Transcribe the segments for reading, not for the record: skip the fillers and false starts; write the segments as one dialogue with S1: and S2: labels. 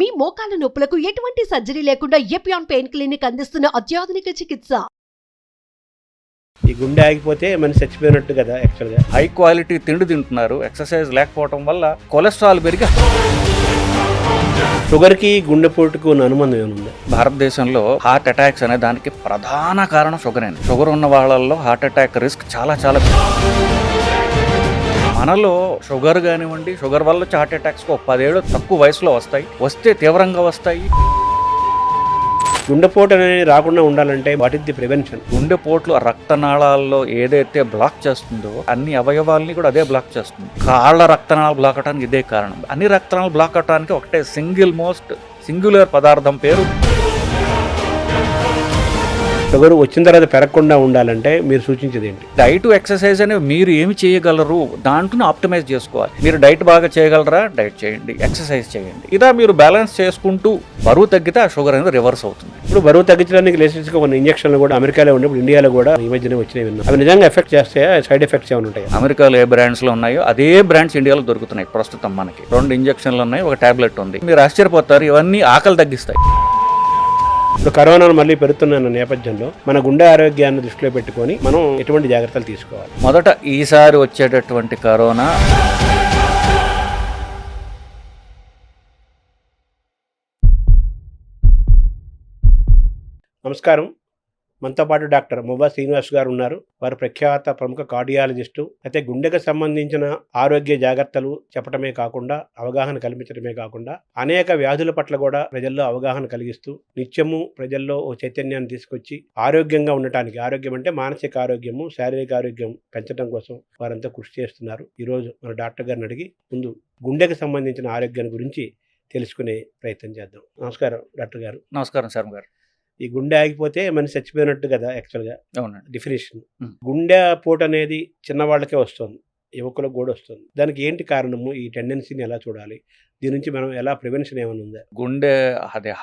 S1: మీ మోకాల నొప్పులకు ఎటువంటి సర్జరీ లేకుండా ఎపియాన్ పెయిన్ క్లినిక్ అందిస్తున్న అత్యాధునిక చికిత్స.
S2: ఈ గుండె ఆగిపోతే మనిషి చచ్చిపోయినట్టు కదా యాక్చువల్గా.
S3: హై క్వాలిటీ తిండి తింటున్నారు, ఎక్సర్సైజ్ లేకపోవడం వల్ల కొలెస్ట్రాల్ పెరిగి
S2: షుగర్కి గుండెపోటుకు ఉన్న అనుబంధం ఏముంది?
S3: భారతదేశంలో హార్ట్ అటాక్స్ అనే దానికి ప్రధాన కారణం షుగర్ అండి. షుగర్ ఉన్న వాళ్ళల్లో హార్ట్ అటాక్ రిస్క్ చాలా మనలో షుగర్ కానివ్వండి, షుగర్ వల్ల వచ్చే హార్ట్ అటాక్స్ 10 ఏళ్ళు తక్కువ వయసులో వస్తే తీవ్రంగా వస్తాయి.
S2: గుండెపోటు అనేది రాకుండా ఉండాలంటే వాట్ ఇస్ ది ప్రివెన్షన్?
S3: గుండెపోట్లు రక్తనాళాల్లో ఏదైతే బ్లాక్ చేస్తుందో అన్ని అవయవాల్ని కూడా అదే బ్లాక్ చేస్తుంది. కాళ్ళ రక్తనాళాలు బ్లాక్ అవడానికి ఇదే కారణం. అన్ని రక్తనాళాలు బ్లాక్ అవడానికి ఒకటే సింగులర్ పదార్థం పేరు.
S2: షుగర్ వచ్చిన తర్వాత పెరగకుండా ఉండాలంటే మీరు సూచించేది ఏంటి?
S3: డైట్, ఎక్సర్సైజ్ అనేవి మీరు ఏమి చేయగలరు దాంట్లో ఆప్టిమైజ్ చేసుకోవాలి. మీరు డైట్ బాగా చేయగలరా, డైట్ చేయండి, ఎక్సర్సైజ్ చేయండి. ఇలా మీరు బ్యాలెన్స్ చేసుకుంటూ బరువు తగ్గితే ఆ షుగర్ అనేది రివర్స్ అవుతుంది.
S2: ఇప్పుడు బరువు తగ్గించడానికి లేటెస్ట్గా కొన్ని ఇంజక్షన్లు కూడా అమెరికాలో ఉండే, ఇప్పుడు ఇండియాలో కూడా ఈ మధ్యనే వచ్చినాయి విన్నాం. అవి నిజంగా ఎఫెక్ట్ చేస్తాయా? సైడ్ ఎఫెక్ట్స్ ఏమైనా ఉంటాయి?
S3: అమెరికాలో ఏ బ్రాండ్స్లో ఉన్నాయో అదే బ్రాండ్స్ ఇండియాలో దొరుకుతున్నాయి. ప్రస్తుతం మనకి 2 ఇంజక్షన్లు ఉన్నాయి, ఒక టాబ్లెట్ ఉంది. మీరు ఆశ్చర్యపోతారు, ఇవన్నీ ఆకలి తగ్గిస్తాయి.
S2: ఇప్పుడు కరోనాను మళ్ళీ పెరుగుతున్న నేపథ్యంలో మన గుండె ఆరోగ్యాన్ని దృష్టిలో పెట్టుకొని మనం ఎటువంటి జాగ్రత్తలు తీసుకోవాలి?
S3: మొదట ఈసారి వచ్చేటటువంటి కరోనా
S2: నమస్కారం. మనతో పాటు డాక్టర్ మువ్వా శ్రీనివాస్ గారు ఉన్నారు. వారు ప్రఖ్యాత ప్రముఖ కార్డియాలజిస్టు. అయితే గుండెకు సంబంధించిన ఆరోగ్య జాగ్రత్తలు చెప్పడమే కాకుండా, అవగాహన కల్పించడమే కాకుండా, అనేక వ్యాధుల పట్ల కూడా ప్రజల్లో అవగాహన కలిగిస్తూ నిత్యము ప్రజల్లో ఓ చైతన్యాన్ని తీసుకొచ్చి ఆరోగ్యంగా ఉండటానికి, ఆరోగ్యం అంటే మానసిక ఆరోగ్యము, శారీరక ఆరోగ్యం పెంచడం కోసం వారంతా కృషి చేస్తున్నారు. ఈరోజు మన డాక్టర్ గారిని అడిగి ముందు గుండెకు సంబంధించిన ఆరోగ్యాన్ని గురించి తెలుసుకునే ప్రయత్నం చేద్దాం. నమస్కారం డాక్టర్ గారు.
S3: నమస్కారం శర్మ గారు.
S2: ఈ గుండె ఆగిపోతే మనిషి చచ్చిపోయినట్టు కదా యాక్చువల్గా
S3: అవునండి
S2: డెఫినేషన్. గుండె పోటు అనేది చిన్నవాళ్ళకే వస్తుంది, యువకులకు కూడా వస్తుంది. దానికి ఏంటి కారణము? ఈ టెండెన్సీని ఎలా చూడాలి? దీని నుంచి మనం ఎలా ప్రివెన్షన్ ఏమైనా ఉందా?
S3: గుండె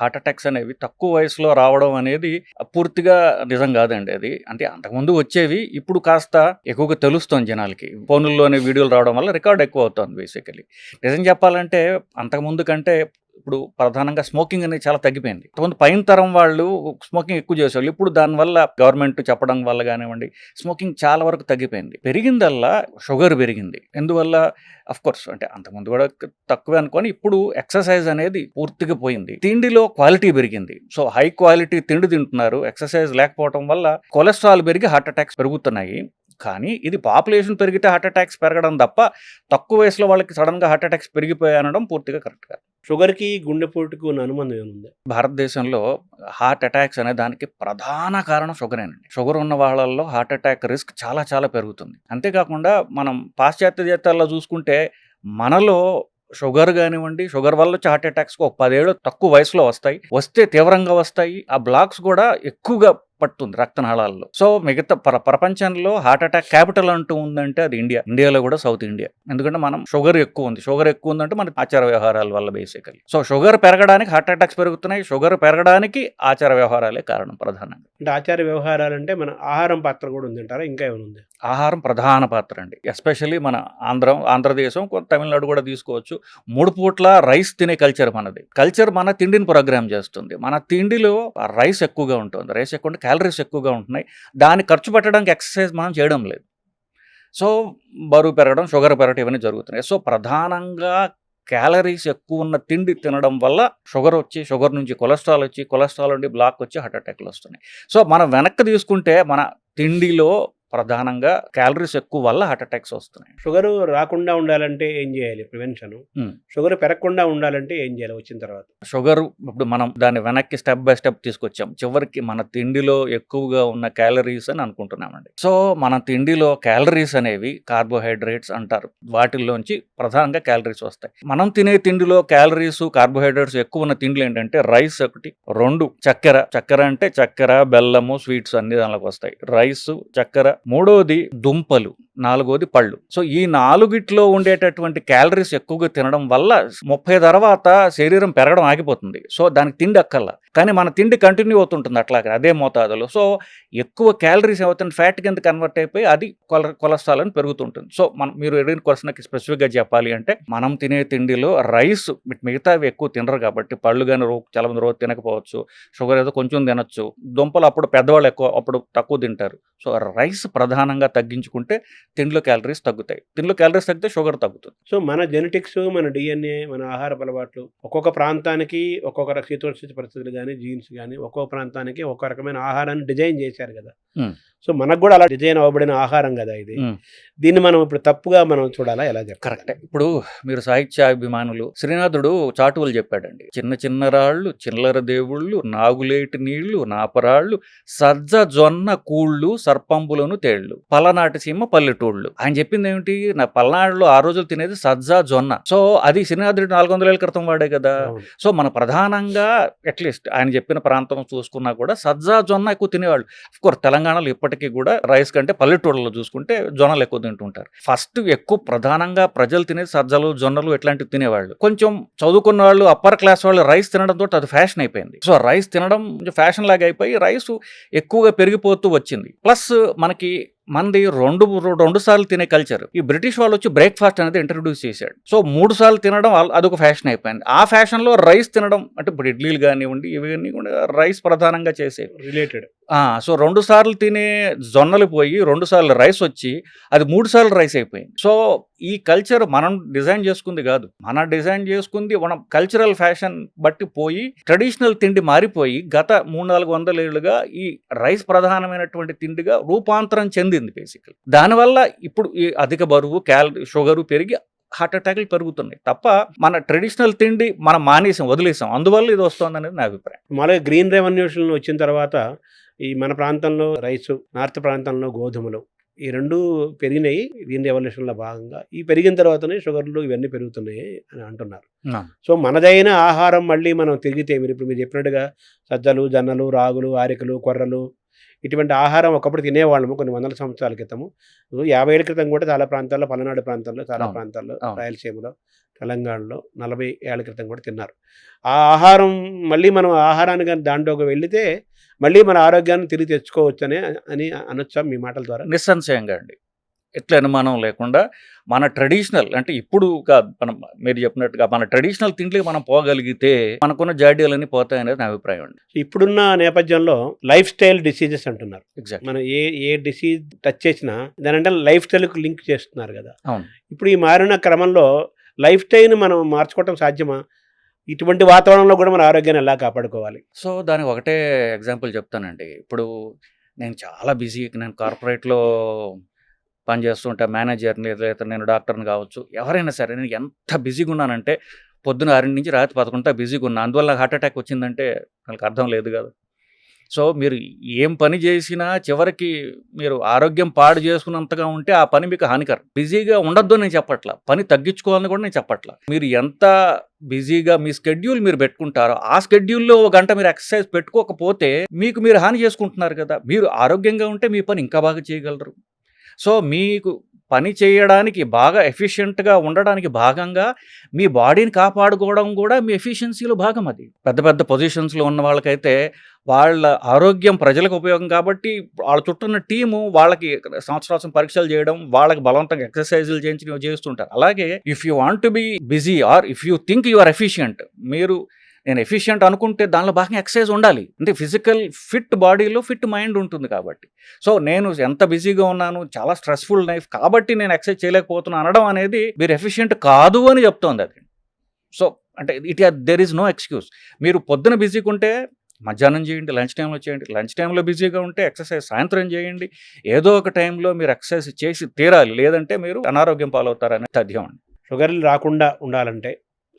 S3: హార్ట్ అటాక్స్ అనేవి తక్కువ వయసులో రావడం అనేది పూర్తిగా నిజం కాదండి. అది అంటే అంతకుముందు వచ్చేవి, ఇప్పుడు కాస్త ఎక్కువగా తెలుస్తుంది జనాలకి. ఫోన్లోనే వీడియోలు రావడం వల్ల రికార్డ్ ఎక్కువ అవుతుంది. బేసికలీ నిజం చెప్పాలంటే అంతకుముందు కంటే ఇప్పుడు ప్రధానంగా స్మోకింగ్ అనేది చాలా తగ్గిపోయింది. కొంతమంది పైన తరం వాళ్ళు స్మోకింగ్ ఎక్కువ చేసేవాళ్ళు. ఇప్పుడు దానివల్ల గవర్నమెంట్ చెప్పడం వల్ల కానివ్వండి, స్మోకింగ్ చాలా వరకు తగ్గిపోయింది. పెరిగిందల్లా షుగర్ పెరిగింది. ఎందువల్ల? అఫ్కోర్స్ అంటే అంతకుముందు కూడా తక్కువే అనుకొని, ఇప్పుడు ఎక్సర్సైజ్ అనేది పూర్తిగా పోయింది. తిండిలో క్వాలిటీ పెరిగింది. సో హై క్వాలిటీ తిండి తింటున్నారు, ఎక్సర్సైజ్ లేకపోవడం వల్ల కొలెస్ట్రాల్ పెరిగి హార్ట్ అటాక్స్ పెరుగుతున్నాయి. కానీ ఇది పాపులేషన్ పెరిగితే హార్ట్ అటాక్స్ పెరగడం తప్ప తక్కువ వయసులో వాళ్ళకి సడన్గా హార్ట్ అటాక్స్ పెరిగిపోయి అనడం పూర్తిగా కరెక్ట్ కాదు.
S2: షుగర్కి గుండెపోటుకు ఉన్న అనుబంధం ఏముంది?
S3: భారతదేశంలో హార్ట్ అటాక్స్ అనే దానికి ప్రధాన కారణం షుగరేనండి. షుగర్ ఉన్న వాళ్ళల్లో హార్ట్ అటాక్ రిస్క్ చాలా పెరుగుతుంది. అంతేకాకుండా మనం పాశ్చాత్య దేశాల్లో చూసుకుంటే మనలో షుగర్ కానివ్వండి, షుగర్ వల్ల వచ్చే హార్ట్ అటాక్స్ 10 ఏళ్ళు తక్కువ వయసులో వస్తే తీవ్రంగా వస్తాయి. ఆ బ్లాక్స్ కూడా ఎక్కువగా పడుతుంది రక్తనాళాల్లో. సో మిగతా ప్రపంచంలో హార్ట్ అటాక్ క్యాపిటల్ అంటూ ఉందంటే అది ఇండియా. ఇండియాలో కూడా సౌత్ ఇండియా. ఎందుకంటే మనం షుగర్ ఎక్కువ ఉందంటే మన ఆచార వ్యవహారాల వల్ల బేసికలీ. సో షుగర్ పెరగడానికి హార్ట్ అటాక్స్ పెరుగుతున్నాయి. షుగర్ పెరగడానికి ఆచార వ్యవహారాలే కారణం ప్రధానంగా.
S2: అంటే ఆచార వ్యవహారాలు అంటే మన ఆహారం పాత్ర కూడా ఉందంటారా? ఇంకా ఏమైనా ఉంది?
S3: ఆహారం ప్రధాన పాత్ర అండి. ఎస్పెషల్లీ మన ఆంధ్రదేశం, తమిళనాడు కూడా తీసుకోవచ్చు. 3 పూట్ల రైస్ తినే కల్చర్ మనది. మన తిండిని ప్రోగ్రామ్ చేస్తుంది. మన తిండిలో రైస్ ఎక్కువగా ఉంటుంది. రైస్ ఎక్కువ ఉంటే క్యాలరీస్ ఎక్కువగా ఉంటున్నాయి. దాన్ని ఖర్చు పెట్టడానికి ఎక్సర్సైజ్ మనం చేయడం లేదు. సో బరువు పెరగడం, షుగర్ పెరగడం ఇవన్నీ జరుగుతున్నాయి. సో ప్రధానంగా క్యాలరీస్ ఎక్కువ ఉన్న తిండి తినడం వల్ల షుగర్ నుంచి కొలెస్ట్రాల్ నుండి బ్లాక్ వచ్చి హార్ట్ అటాక్లు వస్తున్నాయి. సో మనం వెనక్కి తీసుకుంటే మన తిండిలో ప్రధానంగా క్యాలరీస్ ఎక్కువ వల్ల హార్ట్ అటాక్స్ వస్తున్నాయి.
S2: షుగర్ రాకుండా ఉండాలంటే ఏం చేయాలి? ప్రివెన్షన్. షుగర్ పెరగకుండా ఉండాలంటే ఏం చేయాలి వచ్చిన తర్వాత?
S3: షుగర్ ఇప్పుడు మనం దాన్ని వెనక్కి స్టెప్ బై స్టెప్ తీసుకొచ్చాం. చివరికి మన తిండిలో ఎక్కువగా ఉన్న క్యాలరీస్ అని అనుకుంటున్నామండి. సో మన తిండిలో క్యాలరీస్ అనేవి కార్బోహైడ్రేట్స్ అంటారు. వాటిల్లోంచి ప్రధానంగా క్యాలరీస్ వస్తాయి. మనం తినే తిండిలో క్యాలరీస్, కార్బోహైడ్రేట్స్ ఎక్కువ ఉన్న తిండిలు ఏంటంటే రైస్ ఒకటి, 2 చక్కెర అంటే చక్కెర, బెల్లము, స్వీట్స్ అన్ని దానిలోకి వస్తాయి. రైస్, చక్కెర, మూడోది దుంపలు, నాలుగోది పళ్ళు. సో ఈ నాలుగిట్లో ఉండేటటువంటి క్యాలరీస్ ఎక్కువగా తినడం వల్ల 30 తర్వాత శరీరం పెరగడం ఆగిపోతుంది. సో దానికి తిండి అక్కర్లా, కానీ మన తిండి కంటిన్యూ అవుతుంటుంది అట్లాగే అదే మోతాదులో. సో ఎక్కువ క్యాలరీస్ ఏమవుతుంది, ఫ్యాట్ కింద కన్వర్ట్ అయిపోయి అది కొలెస్ట్రాల్ అని పెరుగుతుంటుంది. సో మీరు అడిగిన క్వశ్చన్కి స్పెసిఫిక్గా చెప్పాలి అంటే మనం తినే తిండిలో రైస్ మిగతావి ఎక్కువ తినరు కాబట్టి, పళ్ళు కానీ చాలా మంది రోజు తినకపోవచ్చు, షుగర్ ఏదో కొంచెం తినొచ్చు, దుంపలు అప్పుడు పెద్దవాళ్ళు ఎక్కువ అప్పుడు తక్కువ తింటారు. సో రైస్ ప్రధానంగా తగ్గించుకుంటే తిండిలో క్యాలరీస్ తగ్గుతాయి. తిండిలో క్యాలరీస్ తగ్గితే షుగర్ తగ్గుతుంది.
S2: సో మన జెనెటిక్స్, మన డిఎన్ఏ, మన ఆహారపు అలవాట్లు ఒక్కొక్క ప్రాంతానికి ఒక్కొక్క శీతోష్ణ పరిస్థితులు కానీ జీన్స్ కానీ ఒక్కొక్క ప్రాంతానికి ఒక్కొక్క రకమైన ఆహారాన్ని డిజైన్ చేశారు కదా. సో మనకు కూడా అలా డిజైన్ అవ్వబడిన ఆహారం కదా ఇది. దీన్ని మనం ఇప్పుడు తప్పుగా మనం చూడాలా, ఎలా చెప్పాలి?
S3: కరెక్టే. ఇప్పుడు మీరు సాహిత్యాభిమానులు, శ్రీనాథుడు చాటువులు చెప్పాడండి. చిన్న చిన్న రాళ్ళు, చిల్లర దేవుళ్ళు, నాగులేటి నీళ్లు, నాపరాళ్ళు, సజ్జ జొన్న కూళ్ళు, సర్పంబులను తేళ్లు, పలనాటి సీమ పల్లెటూళ్ళు. ఆయన చెప్పింది ఏమిటి, నా పల్నాడులో ఆ రోజులు తినేది సజ్జ జొన్న. సో అది శ్రీనాథుడు 400 ఏళ్ల క్రితం వాడే కదా. సో మన ప్రధానంగా అట్లీస్ట్ ఆయన చెప్పిన ప్రాంతం చూసుకున్నా కూడా సజ్జ జొన్న ఎక్కువ తినేవాళ్ళు. అఫ్కోర్స్ తెలంగాణలో ఇప్పటికీ కూడా రైస్ కంటే పల్లెటూళ్ళలో చూసుకుంటే జొన్నలు ఎక్కువ తింటుంటారు. ఫస్ట్ ఎక్కువ ప్రధానంగా ప్రజలు తినేది సజ్జలు, జొన్నలు ఇట్లాంటివి తినేవాళ్ళు. కొంచెం చదువుకున్న వాళ్ళు, అప్పర్ క్లాస్ వాళ్ళు రైస్ తినడంతో అది ఫ్యాషన్ అయిపోయింది. సో రైస్ తినడం ఫ్యాషన్ లాగా అయిపోయి రైస్ ఎక్కువగా పెరిగిపోతూ వచ్చింది. ప్లస్ మనకి మంది రెండు సార్లు తినే కల్చర్. ఈ బ్రిటిష్ వాళ్ళు వచ్చి బ్రేక్ఫాస్ట్ అనేది ఇంట్రడ్యూస్ చేశాడు. సో 3 సార్లు తినడం అదొక ఫ్యాషన్ అయిపోయింది. ఆ ఫ్యాషన్ లో రైస్ తినడం అంటే ఇప్పుడు ఇడ్లీలు కానివ్వండి ఇవన్నీ కూడా రైస్ ప్రధానంగా చేసేవి రిలేటెడ్. సో 2 సార్లు తినే జొన్నలు పోయి 2 సార్లు రైస్ వచ్చి అది 3 సార్లు రైస్ అయిపోయింది. సో ఈ కల్చర్ మనం డిజైన్ చేసుకుంది కాదు, మనం డిజైన్ చేసుకుంది మనం కల్చరల్ ఫ్యాషన్ బట్టి పోయి ట్రెడిషనల్ తిండి మారిపోయి గత 300-400 ఏళ్ళుగా ఈ రైస్ ప్రధానమైనటువంటి తిండిగా రూపాంతరం చెందింది బేసికల్. దానివల్ల ఇప్పుడు ఈ అధిక బరువు, షుగరు పెరిగి హార్ట్ అటాక్లు పెరుగుతున్నాయి తప్ప మన ట్రెడిషనల్ తిండి మనం వదిలేసాం. అందువల్ల ఇది వస్తుంది అనేది నా అభిప్రాయం.
S2: మళ్ళీ గ్రీన్ రెవల్యూషన్ వచ్చిన తర్వాత ఈ మన ప్రాంతంలో రైసు, నార్త్ ప్రాంతంలో గోధుమలు, ఈ రెండు పెరిగినాయి గ్రీన్ రెవల్యూషన్లో భాగంగా. ఈ పెరిగిన తర్వాతనే షుగర్లు ఇవన్నీ పెరుగుతున్నాయి అని అంటున్నారు. సో మనదైన ఆహారం మళ్ళీ మనం తిరిగితే ఇప్పుడు మీరు చెప్పినట్టుగా సజ్జలు, జొన్నలు, రాగులు, ఆరికలు, కొర్రలు ఇటువంటి ఆహారం ఒకప్పుడు తినేవాళ్ళము కొన్ని వందల సంవత్సరాల క్రితము. 50 ఏళ్ళ క్రితం కూడా చాలా ప్రాంతాల్లో, పల్నాడు ప్రాంతాల్లో, చాలా ప్రాంతాల్లో, రాయలసీమలో, తెలంగాణలో 40 ఏళ్ల క్రితం కూడా తిన్నారు. ఆ ఆహారం మళ్ళీ మనం ఆహారాన్ని కానీ దాంట్లోకి వెళితే మళ్ళీ మన ఆరోగ్యాన్ని తిరిగి తెచ్చుకోవచ్చు అని అనొచ్చా మీ మాటల ద్వారా?
S3: నిస్సంశయంగా అండి. ఎట్లా అనుమానం లేకుండా మన ట్రెడిషనల్ అంటే ఇప్పుడు కాదు, మనం మీరు చెప్పినట్టుగా మన ట్రెడిషనల్ తిండికి మనం పోగలిగితే మనకున్న జాడ్యాలన్నీ పోతాయి అనేది నా అభిప్రాయం అండి.
S2: ఇప్పుడున్న నేపథ్యంలో లైఫ్ స్టైల్ డిసీజెస్ అంటున్నారు.
S3: ఎగ్జాక్ట్.
S2: మనం ఏ డిసీజ్ టచ్ చేసినా దానంటే లైఫ్ స్టైల్కి లింక్ చేస్తున్నారు కదా.
S3: అవును.
S2: ఇప్పుడు ఈ మారిన క్రమంలో లైఫ్ స్టైల్ని మనం మార్చుకోవటం సాధ్యమా? ఇటువంటి వాతావరణంలో కూడా మన ఆరోగ్యాన్ని ఎలా కాపాడుకోవాలి?
S3: సో దానికి ఒకటే ఎగ్జాంపుల్ చెప్తానండి. ఇప్పుడు నేను చాలా బిజీ, నేను కార్పొరేట్లో పనిచేస్తుంటే మేనేజర్ని, లేదా నేను డాక్టర్ని కావచ్చు, ఎవరైనా సరే నేను ఎంత బిజీగా ఉన్నానంటే పొద్దున 6 నుంచి రాత్రి 11 బిజీగా ఉన్నా, అందువల్ల హార్ట్ అటాక్ వచ్చిందంటే నాకు అర్థం లేదు కదా. సో మీరు ఏం పని చేసినా చివరికి మీరు ఆరోగ్యం పాడు చేసుకున్నంతగా ఉంటే ఆ పని మీకు హానికరం. బిజీగా ఉండొద్దు నేను చెప్పట్లా, పని తగ్గించుకోవాలని కూడా నేను చెప్పట్లా. మీరు ఎంత బిజీగా మీ స్కెడ్యూల్ మీరు పెట్టుకుంటారో ఆ స్కెడ్యూల్లో 1 గంట మీరు ఎక్సర్సైజ్ పెట్టుకోకపోతే మీకు మీరు హాని చేసుకుంటున్నారు కదా. మీరు ఆరోగ్యంగా ఉంటే మీ పని ఇంకా బాగా చేయగలరు. సో మీకు పని చేయడానికి బాగా ఎఫిషియెంట్గా ఉండడానికి భాగంగా మీ బాడీని కాపాడుకోవడం కూడా మీ ఎఫిషియన్సీలో భాగం. అది పెద్ద పెద్ద పొజిషన్స్లో ఉన్న వాళ్ళకైతే వాళ్ళ ఆరోగ్యం ప్రజలకు ఉపయోగం కాబట్టి వాళ్ళ చుట్టూ ఉన్న టీము వాళ్ళకి సంవత్సరాలు పరీక్షలు చేయడం, వాళ్ళకి బలవంతంగా ఎక్సర్సైజులు చేస్తుంటారు. అలాగే if you want to be busy or if you think you are efficient, నేను ఎఫిషియంట్ అనుకుంటే దానిలో బాగా ఎక్సర్సైజ్ ఉండాలి. అంటే ఫిజికల్ ఫిట్ బాడీలో ఫిట్ మైండ్ ఉంటుంది కాబట్టి. సో నేను ఎంత బిజీగా ఉన్నాను, చాలా స్ట్రెస్ఫుల్ లైఫ్ కాబట్టి నేను ఎక్సర్సైజ్ చేయలేకపోతున్నాను అనడం అనేది మీరు ఎఫిషియంట్ కాదు అని చెప్తోంది అది. సో అంటే దెర్ ఈజ్ నో ఎక్స్క్యూజ్. మీరు పొద్దున బిజీగా ఉంటే మధ్యాహ్నం చేయండి, లంచ్ టైంలో చేయండి, లంచ్ టైంలో బిజీగా ఉంటే ఎక్సర్సైజ్ సాయంత్రం చేయండి. ఏదో ఒక టైంలో మీరు ఎక్సర్సైజ్ చేసి తీరాలి, లేదంటే మీరు అనారోగ్యం పాలవుతారని తథ్యం అండి.
S2: షుగర్లు రాకుండా ఉండాలంటే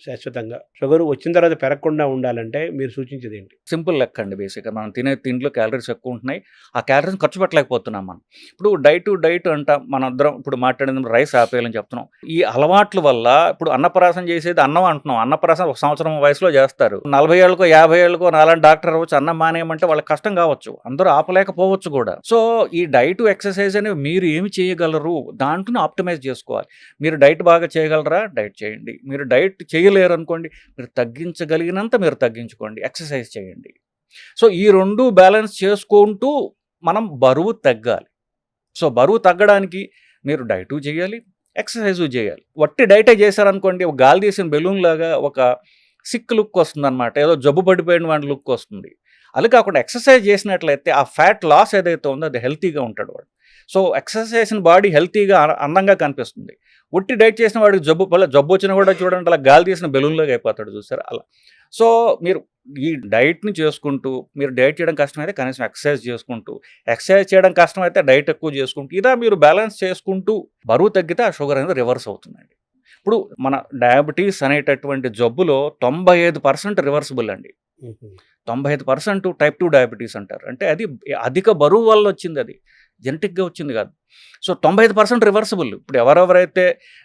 S2: శాశ్వతంగా షుగర్ వచ్చిన తర్వాత పెరగకుండా ఉండాలంటే మీరు సూచించేది ఏంటి?
S3: సింపుల్ లెక్క అండి. బేసిక్గా మనం తినే తిండిలో క్యాలరీస్ ఎక్కువ ఉంటున్నాయి. ఆ క్యాలరీస్ ఖర్చు పెట్టలేకపోతున్నాం మనం. ఇప్పుడు డైట్ అంటాం, మన అందరం ఇప్పుడు మాట్లాడేది రైస్ ఆపేయాలని చెప్తున్నాం. ఈ అలవాట్ల వల్ల ఇప్పుడు అన్నప్రాసం చేసేది అన్నం అంటున్నాం. అన్నప్రాసం 1 సంవత్సరం వయసులో చేస్తారు. 40 ఏళ్ళకో 50 ఏళ్ళకో నాలాంటి డాక్టర్ అవ్వచ్చు, అన్నం మానేయమంటే వాళ్ళకి కష్టం కావచ్చు, అందరూ ఆపలేకపోవచ్చు కూడా. సో ఈ డైట్ ఎక్సర్సైజ్ అనేవి మీరు ఏమి చేయగలరు, దాంట్లో ఆప్టిమైజ్ చేసుకోవాలి. మీరు డైట్ బాగా చేయగలరా, డైట్ చేయండి. మీరు డైట్ చేయలేరు అనుకోండి, మీరు తగ్గించగలిగినంత మీరు తగ్గించుకోండి, ఎక్సర్సైజ్ చేయండి. సో ఈ 2 బ్యాలెన్స్ చేసుకుంటూ మనం బరువు తగ్గాలి. సో బరువు తగ్గడానికి మీరు డైటు చేయాలి, ఎక్సర్సైజు చేయాలి. వట్టి డైటే చేశారనుకోండి, ఒక గాలి తీసిన బెలూన్ లాగా ఒక సిక్ లుక్ వస్తుంది అనమాట, ఏదో జబ్బు పడిపోయిన వాడి లుక్ వస్తుంది. అది కాకుండా ఎక్సర్సైజ్ చేసినట్లయితే ఆ ఫ్యాట్ లాస్ ఏదైతే ఉందో అది హెల్తీగా ఉంటాడు వాడు. సో ఎక్సర్సైజ్ చేసిన బాడీ హెల్తీగా అందంగా కనిపిస్తుంది. ఒట్టి డైట్ చేసిన వాడికి జబ్బు వచ్చినా కూడా చూడండి అలా గాలి తీసిన బెలూన్లాగా అయిపోతాడు, చూసారు అలా. సో మీరు ఈ డైట్ని చేసుకుంటూ, మీరు డైట్ చేయడం కష్టమైతే కనీసం ఎక్సర్సైజ్ చేసుకుంటూ, ఎక్సర్సైజ్ చేయడం కష్టమైతే డైట్ ఎక్కువ చేసుకుంటూ, ఇలా మీరు బ్యాలెన్స్ చేసుకుంటూ బరువు తగ్గితే ఆ షుగర్ అనేది రివర్స్ అవుతుందండి. ఇప్పుడు మన డయాబెటీస్ అనేటటువంటి జబ్బులో 95% రివర్సిబుల్ అండి. 95% టైప్ 2 డయాబెటీస్ అంటారు. అంటే అది అధిక బరువు వల్ల వచ్చింది, అది జెనెటిక్గా వచ్చింది కాదు. So 95% reversible. ఇప్పుడు ఎవరెవరైతే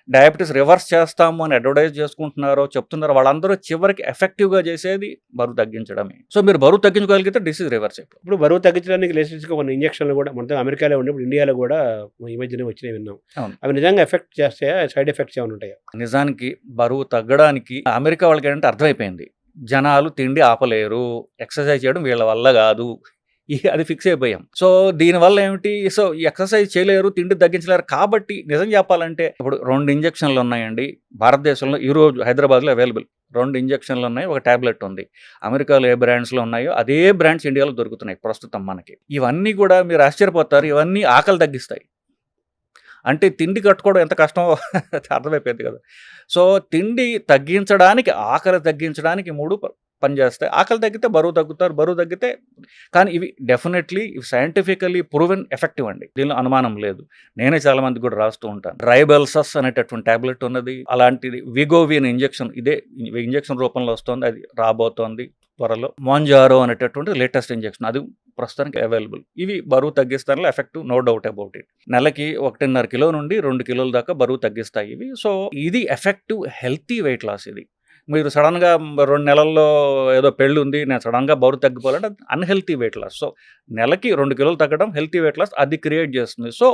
S3: డయాబెటీస్ రివర్స్ చేస్తాము అని అడ్వర్టైజ్ చేసుకుంటున్నారో చెప్తున్నారో వాళ్ళందరూ చివరికి ఎఫెక్టివ్గా చేసేది బరువు తగ్గించడమే. సో మీరు బరువు తగ్గించగలిగితే డిసీజ్ రివర్స్ అయిపోతుంది.
S2: ఇప్పుడు బరువు తగ్గించడానికి లేటెస్ట్గా కొన్ని ఇంజక్షన్లు కూడా మొత్తం అమెరికాలో ఉండే, ఇప్పుడు ఇండియాలో కూడా ఈ మధ్యనే వచ్చినాయి విన్నాం. అవి నిజంగా ఎఫెక్ట్ చేస్తాయా, సైడ్ ఎఫెక్ట్స్ ఏమైనా ఉంటాయా?
S3: నిజానికి బరువు తగ్గడానికి అమెరికా వాళ్ళకి ఏంటంటే అర్థమైపోయింది, జనాలు తిండి ఆపలేరు, ఎక్సర్సైజ్ చేయడం వీళ్ళ వల్ల కాదు, అది ఫిక్స్ అయిపోయాం. సో దీనివల్ల ఏమిటి, సో ఈ ఎక్సర్సైజ్ చేయలేరు, తిండి తగ్గించలేరు. కాబట్టి నిజం చెప్పాలంటే ఇప్పుడు 2 ఇంజక్షన్లు ఉన్నాయండి భారతదేశంలో ఈరోజు హైదరాబాద్లో అవైలబుల్. 2 ఇంజక్షన్లు ఉన్నాయి, ఒక ట్యాబ్లెట్ ఉంది. అమెరికాలో ఏ బ్రాండ్స్లో ఉన్నాయో అదే బ్రాండ్స్ ఇండియాలో దొరుకుతున్నాయి ప్రస్తుతం మనకి. ఇవన్నీ కూడా మీరు ఆశ్చర్యపోతారు, ఇవన్నీ ఆకలి తగ్గిస్తాయి. అంటే తిండి కట్టుకోవడం ఎంత కష్టమో అర్థమైపోయింది కదా. సో తిండి తగ్గించడానికి, ఆకలి తగ్గించడానికి 3 పనిచేస్తాయి. ఆకలి తగ్గితే బరువు తగ్గుతారు, బరువు తగ్గితే. కానీ ఇవి డెఫినెట్లీ ఇవి సైంటిఫికల్లీ ప్రూవెన్ ఎఫెక్టివ్ అండి, దీనిలో అనుమానం లేదు. నేనే చాలా మంది కూడా రాస్తూ ఉంటాను. రైబెల్సస్ అనేటటువంటి ట్యాబ్లెట్ ఉన్నది, అలాంటిది విగోవిన్ ఇంజెక్షన్, ఇదే ఇంజెక్షన్ రూపంలో వస్తుంది, అది రాబోతోంది త్వరలో. మోంజారో అనేటటువంటి లేటెస్ట్ ఇంజెక్షన్, అది ప్రస్తుతానికి అవైలబుల్. ఇవి బరువు తగ్గిస్తానిలో effective, no doubt about it. నెలకి 1.5 కిలో నుండి 2 కిలోల దాకా బరువు తగ్గిస్తాయి ఇవి. సో ఇది ఎఫెక్టివ్ హెల్తీ వెయిట్ లాస్. ఇది మీరు సడన్గా 2 నెలల్లో ఏదో పెళ్ళి ఉంది, నేను సడన్గా బరువు తగ్గిపోవాలంటే అన్హెల్తీ వెయిట్ లాస్. సో నెలకి 2 కిలోలు తగ్గడం హెల్తీ వెయిట్ లాస్ అది క్రియేట్ చేస్తుంది. సో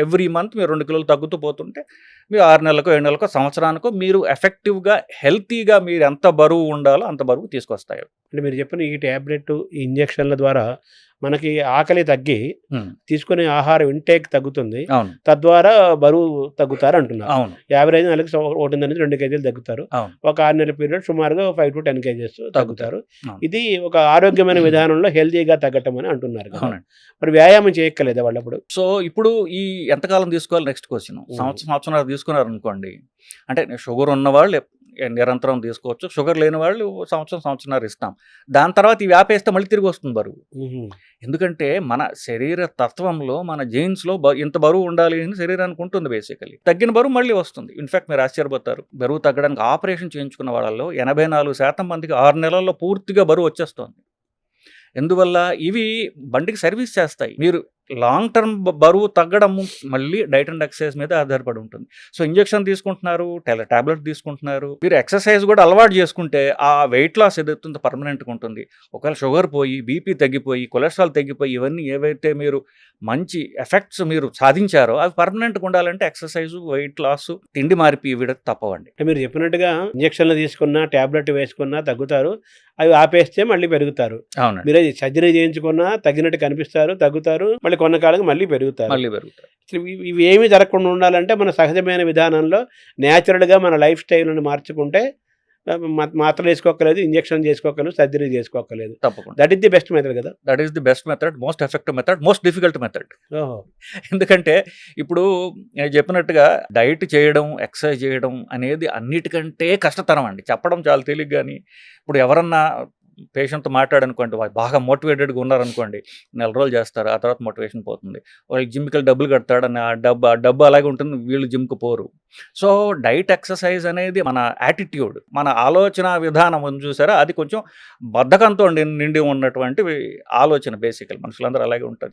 S3: ఎవ్రీ మంత్ మీరు 2 కిలోలు తగ్గుతూ పోతుంటే మీరు 6 నెలలకో 7 నెలలకో సంవత్సరానికో మీరు ఎఫెక్టివ్గా హెల్తీగా మీరు ఎంత బరువు ఉండాలో అంత బరువు తీసుకొస్తాయి.
S2: అంటే మీరు చెప్పిన ఈ ట్యాబ్లెట్, ఈ ఇంజక్షన్ల ద్వారా మనకి ఆకలి తగ్గి తీసుకునే ఆహారం ఇంటేక్ తగ్గుతుంది, తద్వారా బరువు తగ్గుతారు అంటున్నారు. యావరేజ్ నెలకి 1.5-2 కేజీలు తగ్గుతారు. ఒక 6 నెలల పీరియడ్ సుమారుగా 5 to 10 కేజీస్ తగ్గుతారు. ఇది ఒక ఆరోగ్యమైన విధానంలో హెల్తీగా తగ్గటం అని అంటున్నారు. మరి వ్యాయామం చేయక్కలేదా వాళ్ళప్పుడు?
S3: సో ఇప్పుడు ఈ ఎంతకాలం తీసుకోవాలి నెక్స్ట్ క్వశ్చన్. సంవత్సరం తీసుకున్నారు అనుకోండి, అంటే షుగర్ ఉన్నవాళ్ళు నిరంతరం తీసుకోవచ్చు, షుగర్ లేని వాళ్ళు సంవత్సరం ఇస్తాం. దాని తర్వాత ఇవి ఆపేస్తే మళ్ళీ తిరిగి వస్తుంది బరువు. ఎందుకంటే మన శరీర తత్వంలో, మన జీన్స్లో ఇంత బరువు ఉండాలి అని శరీరానికి ఉంటుంది. బేసికలీ తగ్గిన బరువు మళ్ళీ వస్తుంది. ఇన్ఫాక్ట్ మీరు ఆశ్చర్యపోతారు, బరువు తగ్గడానికి ఆపరేషన్ చేయించుకున్న వాళ్ళలో 84% మందికి 6 నెలల్లో పూర్తిగా బరువు వచ్చేస్తుంది. ఎందువల్ల ఇవి బండికి సర్వీస్ చేస్తాయి. మీరు లాంగ్ టర్మ్ బరువు తగ్గడం మళ్ళీ డైట్ అండ్ ఎక్సర్సైజ్ మీద ఆధారపడి ఉంటుంది. సో ఇంజెక్షన్ తీసుకుంటున్నారు, టాబ్లెట్ తీసుకుంటున్నారు, మీరు ఎక్సర్సైజ్ కూడా అలవాటు చేసుకుంటే ఆ వెయిట్ లాస్ ఏదైతుందో పర్మనెంట్గా ఉంటుంది. ఒకవేళ షుగర్ పోయి, బీపీ తగ్గిపోయి, కొలెస్ట్రాల్ తగ్గిపోయి, ఇవన్నీ ఏవైతే మీరు మంచి ఎఫెక్ట్స్ మీరు సాధించారో అవి పర్మనెంట్గా ఉండాలంటే ఎక్సర్సైజు, వెయిట్ లాస్, తిండి మార్పి ఇవి తప్పవండి.
S2: మీరు చెప్పినట్టుగా ఇంజక్షన్లు తీసుకున్నా, టాబ్లెట్ వేసుకున్నా తగ్గుతారు, అవి ఆపేస్తే మళ్ళీ పెరుగుతారు.
S3: అవును,
S2: మీరు సర్జరీ చేయించుకున్నా తగ్గినట్టు కనిపిస్తారు, తగ్గుతారు, మళ్ళీ కొన్నకాలంగా మళ్ళీ పెరుగుతారు. ఇవి ఏమీ జరగకుండా ఉండాలంటే మన సహజమైన విధానంలో న్యాచురల్గా మన లైఫ్ స్టైల్ని మార్చుకుంటే మాత్రలు వేసుకోకలేదు, ఇంజక్షన్ చేసుకోకలేదు, సర్జరీ చేసుకోకలేదు.
S3: తప్పకుండా
S2: that is the best method కదా.
S3: That is the best method, most effective method, most difficult method. ఎందుకంటే ఇప్పుడు నేను చెప్పినట్టుగా డైట్ చేయడం, ఎక్సర్సైజ్ చేయడం అనేది అన్నిటికంటే కష్టతరం అండి. చెప్పడం చాలా తేలిక, కానీ ఇప్పుడు ఎవరన్నా పేషెంట్తో మాట్లాడనుకోండి, బాగా మోటివేటెడ్గా ఉన్నారనుకోండి, నెల రోజులు చేస్తారు, ఆ తర్వాత మోటివేషన్ పోతుంది. వాళ్ళకి జిమ్కి డబ్బులు కడతాడని ఆ డబ్బు అలాగే ఉంటుంది, వీళ్ళు జిమ్కి పోరు. సో డైట్ ఎక్సర్సైజ్ అనేది మన యాటిట్యూడ్, మన ఆలోచన విధానం ఉంది చూసారా, అది కొంచెం బద్ధకంతో నిండి ఉన్నటువంటి ఆలోచన. బేసికల్ మనుషులందరూ అలాగే ఉంటారు.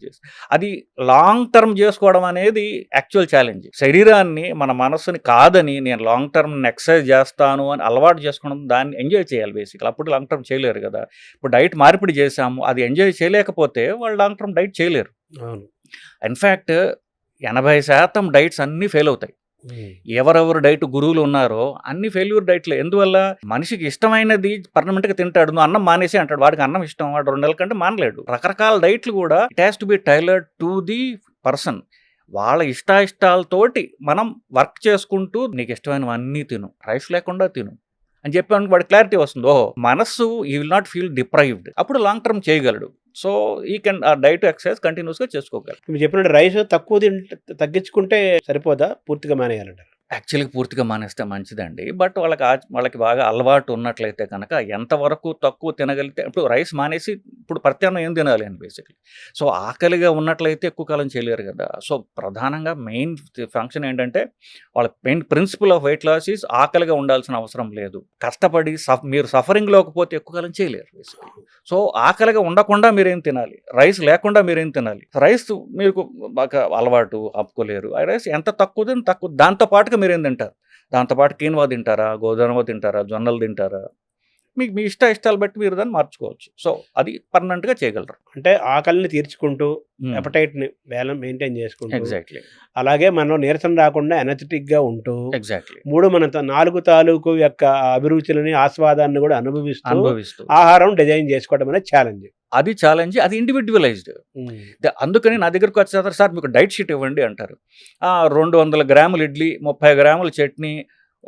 S3: అది లాంగ్ టర్మ్ చేసుకోవడం అనేది యాక్చువల్ ఛాలెంజ్. శరీరాన్ని, మన మనస్సుని కాదని నేను లాంగ్ టర్మ్ ఎక్సర్సైజ్ చేస్తాను అని అలవాటు చేసుకోవడం, దాన్ని ఎంజాయ్ చేయాలి బేసికల్. అప్పుడు లాంగ్ టర్మ్ చేయలేరు కదా. ఇప్పుడు డైట్ మార్పిడి చేసాము, అది ఎంజాయ్ చేయలేకపోతే వాళ్ళు లాంగ్ టర్మ్ డైట్ చేయలేరు. ఇన్ఫ్యాక్ట్ 80% డైట్స్ అన్నీ ఫెయిల్ అవుతాయి. ఎవరెవరు డైట్ గురువులు ఉన్నారో అన్ని ఫెయిల్యూర్ డైట్లే. ఎందువల్ల? మనిషికి ఇష్టమైనది పర్మనెంట్గా తింటాడు, నువ్వు అన్నం మానేసి అంటాడు, వాడికి అన్నం ఇష్టం, వాడు 2 నెలల కంటే మానలేడు. రకరకాల డైట్లు కూడా it has to be tailored to the person. వాళ్ళ ఇష్టాలతోటి మనం వర్క్ చేసుకుంటూ నీకు ఇష్టమైనవన్నీ తిను, రైస్ లేకుండా తిను అని చెప్పాను, వాడి క్లారిటీ వస్తుంది. ఓహో, మనస్సు ఈ విల్ నాట్ ఫీల్ డిప్రైవ్డ్, అప్పుడు లాంగ్ టర్మ్ చేయగలడు. సో ఈ కెన్ ఆ డైట్ ఎక్సర్సైజ్ కంటిన్యూస్గా చేసుకోగలరు.
S2: మీరు చెప్పినట్టు రైస్ తక్కువ తగ్గించుకుంటే సరిపోదా, పూర్తిగా మానేయాలంటారు?
S3: యాక్చువల్గా పూర్తిగా మానేస్తే మంచిదండి. బట్ వాళ్ళకి బాగా అలవాటు ఉన్నట్లయితే కనుక ఎంతవరకు తక్కువ తినగలిగితే, ఇప్పుడు రైస్ మానేసి ఇప్పుడు ప్రత్యామ్నాయం ఏం తినాలి అని బేసిక్లీ. సో ఆకలిగా ఉన్నట్లయితే ఎక్కువ కాలం చేయలేరు కదా. సో ప్రధానంగా మెయిన్ ఫంక్షన్ ఏంటంటే, వాళ్ళ main principle of weight loss is ఆకలిగా ఉండాల్సిన అవసరం లేదు. కష్టపడి మీరు సఫరింగ్లోకి పోతే ఎక్కువ కాలం చేయలేరు బేసిక్లీ. సో ఆకలిగా ఉండకుండా మీరేం తినాలి, రైస్ లేకుండా మీరేం తినాలి. రైస్ మీకు బాగా అలవాటు, ఆపుకోలేరు. ఆ రైస్ ఎంత తక్కువ తక్కువ, దాంతో పాటుగా మీరేం తింటారు, దాంతోపాటు కీన్వా తింటారా, గోధుమ తింటారా, జొన్నలు తింటారా, మీకు మీ ఇష్టాలు బట్టి మీరు దాన్ని మార్చుకోవచ్చు. సో అది పర్మనెంట్గా చేయగలరు.
S2: అంటే ఆకలిని తీర్చుకుంటూ అపటైట్ని బ్యాలెన్స్ మెయింటైన్ చేసుకుంటూ,
S3: ఎగ్జాక్ట్లీ
S2: అలాగే మనం నీరసం రాకుండా ఎనర్జెటిక్గా ఉంటూ,
S3: ఎగ్జాక్ట్లీ
S2: 4 తాలూకు యొక్క అభిరుచులని, ఆస్వాదాన్ని కూడా అనుభవిస్తూ ఆహారం డిజైన్ చేసుకోవడం అనేది ఛాలెంజ్.
S3: అది ఛాలెంజ్, అది ఇండివిజువలైజ్డ్. అందుకని నా దగ్గరకు వచ్చేసారు, సార్ మీకు డైట్ షీట్ ఇవ్వండి అంటారు. 200 గ్రాములు ఇడ్లీ, 30 గ్రాముల చట్నీ,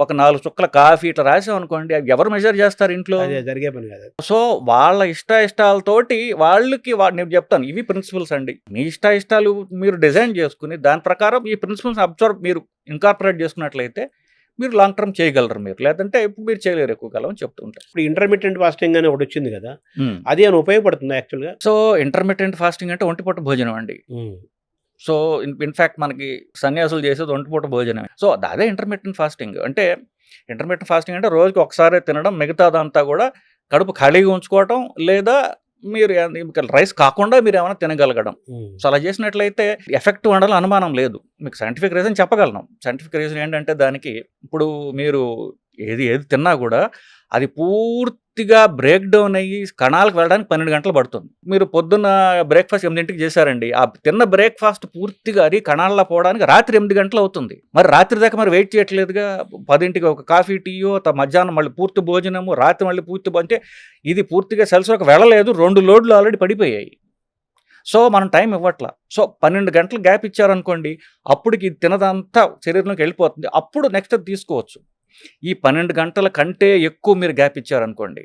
S3: ఒక 4 చుక్కల కాఫీ ఇట్లా రాసాం అనుకోండి, అవి ఎవరు మెజర్ చేస్తారు ఇంట్లో?
S2: జరిగే పని కాదు.
S3: సో వాళ్ళ ఇష్టాలతోటి వాళ్ళకి నేను చెప్తాను, ఇవి ప్రిన్సిపల్స్ అండి. మీ ఇష్టాలు మీరు డిజైన్ చేసుకుని దాని ప్రకారం ఈ ప్రిన్సిపల్స్ మీరు ఇన్కార్పొరేట్ చేసుకున్నట్లయితే మీరు లాంగ్ టర్మ్ చేయగలరు. మీరు లేదంటే ఇప్పుడు మీరు చేయలేరు ఎక్కువ కాలం అని చెప్తూ ఉంటారు.
S2: ఇప్పుడు ఇంటర్మీడియట్ ఫాస్టింగ్ అని ఒకటి వచ్చింది కదా, అది ఏమైనా ఉపయోగపడుతుంది యాక్చువల్గా?
S3: సో ఇంటర్మీడియట్ ఫాస్టింగ్ అంటే ఒంటిపూట భోజనం అండి. సో ఇన్ఫ్యాక్ట్ మనకి సన్యాసులు చేసేది ఒంటిపూట భోజనమే. సో అదే ఇంటర్మీడియట్ ఫాస్టింగ్ అంటే. ఇంటర్మీడియట్ ఫాస్టింగ్ అంటే రోజుకి ఒకసారి తినడం, మిగతాదంతా కూడా కడుపు ఖాళీగా ఉంచుకోవటం, లేదా మీరు రైస్ కాకుండా మీరు ఏమైనా తినగలగడం. సో అలా చేసినట్లయితే ఎఫెక్ట్ ఉండాలని అనుమానం లేదు. మీకు సైంటిఫిక్ రీజన్ చెప్పగలను. సైంటిఫిక్ రీజన్ ఏంటంటే, దానికి ఇప్పుడు మీరు ఏది తిన్నా కూడా అది పూర్తిగా బ్రేక్ డౌన్ అయ్యి కణాలకు వెళ్ళడానికి 12 గంటలు పడుతుంది. మీరు పొద్దున్న బ్రేక్ఫాస్ట్ 8ంటికి చేశారండి, ఆ తిన్న బ్రేక్ఫాస్ట్ పూర్తిగా అది కణాల్లో పోవడానికి రాత్రి 8 గంటలు అవుతుంది. మరి రాత్రి దాకా మరి వెయిట్ చేయట్లేదుగా. 10ంటికి ఒక కాఫీ, టీయో, మధ్యాహ్నం మళ్ళీ పూర్తి భోజనము, రాత్రి మళ్ళీ పూర్తి, అంటే ఇది పూర్తిగా సెల్స్లోకి వెళ్ళలేదు. 2 లోడ్లు ఆల్రెడీ పడిపోయాయి. సో మనం టైం ఇవ్వట్లా. సో 12 గంటలు గ్యాప్ ఇచ్చారనుకోండి, అప్పటికి తినదంతా శరీరంలోకి వెళ్ళిపోతుంది. అప్పుడు నెక్స్ట్ తీసుకోవచ్చు. ఈ 12 గంటల కంటే ఎక్కువ మీరు గ్యాప్ ఇచ్చారనుకోండి,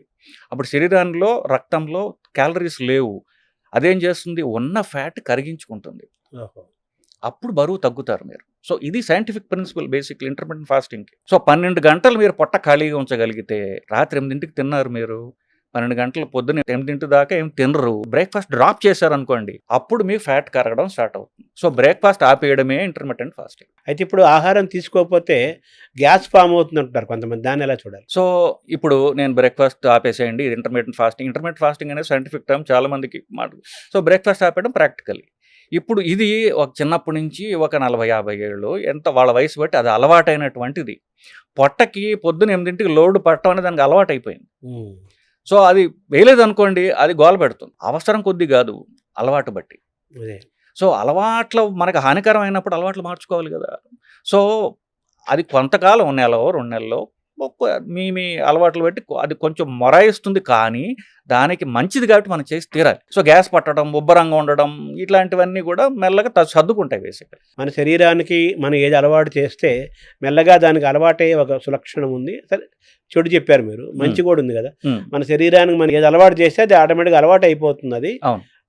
S3: అప్పుడు శరీరంలో, రక్తంలో క్యాలరీస్ లేవు. అదేం చేస్తుంది, ఉన్న ఫ్యాట్ కరిగించుకుంటుంది. అప్పుడు బరువు తగ్గుతారు మీరు. సో ఇది సైంటిఫిక్ ప్రిన్సిపల్ బేసిక్లీ ఇంటర్మీడియట్ ఫాస్టింగ్కి. సో 12 గంటలు మీరు పొట్ట ఖాళీగా ఉంచగలిగితే, రాత్రి 8ంటికి తిన్నారు మీరు, 12 గంటలు పొద్దున్న 8 దాకా ఏం తినరు, బ్రేక్ఫాస్ట్ డ్రాప్ చేశారనుకోండి, అప్పుడు మీ ఫ్యాట్ కరగడం స్టార్ట్ అవుతుంది. సో బ్రేక్ఫాస్ట్ ఆపేయడమే ఇంటర్మిటెంట్ ఫాస్టింగ్.
S2: అయితే ఇప్పుడు ఆహారం తీసుకోకపోతే గ్యాస్ ఫామ్ అవుతుంది అంటారు కొంతమంది, దాన్ని ఎలా చూడాలి?
S3: సో ఇప్పుడు నేను బ్రేక్ఫాస్ట్ ఆపేసేయండి, ఇది ఇంటర్మీడియట్ ఫాస్టింగ్. ఇంటర్మీడియట్ ఫాస్టింగ్ అనేది సైంటిఫిక్ టర్మ్, చాలా మందికి మాట. సో బ్రేక్ఫాస్ట్ ఆపేయడం ప్రాక్టికలీ. ఇప్పుడు ఇది ఒక చిన్నప్పటి నుంచి ఒక 40-50 ఏళ్ళు ఎంత వాళ్ళ వయసు బట్టి అది అలవాటైనటువంటిది. పొట్టకి పొద్దున్న 8ంటికి లోడ్ పట్టడం అనేది దానికి అలవాటు అయిపోయింది. సో అది వేయలేదు అనుకోండి, అది గోల పెడుతుంది. అవసరం కొద్ది కాదు, అలవాటు బట్టి. సో అలవాట్లు మనకు హానికరం అయినప్పుడు అలవాట్లు మార్చుకోవాలి కదా. సో అది కొంతకాలం, 1 నెలలో 2 నెలల్లో మీ అలవాట్లు బట్టి అది కొంచెం మొరాయిస్తుంది, కానీ దానికి మంచిది కాబట్టి మనం చేసి తీరాలి. సో గ్యాస్ పట్టడం, ఉబ్బరంగా ఉండడం, ఇట్లాంటివన్నీ కూడా మెల్లగా సర్దుకుంటాయి. బేసిక్గా మన
S2: శరీరానికి మనం ఏది అలవాటు చేస్తే మెల్లగా దానికి అలవాటయ్యే ఒక సులక్షణం ఉంది. సరే, చెడు చెప్పారు మీరు, మంచి కూడా ఉంది కదా. మన శరీరానికి మనం ఏది అలవాటు చేస్తే అది ఆటోమేటిక్గా అలవాటు అయిపోతుంది. అది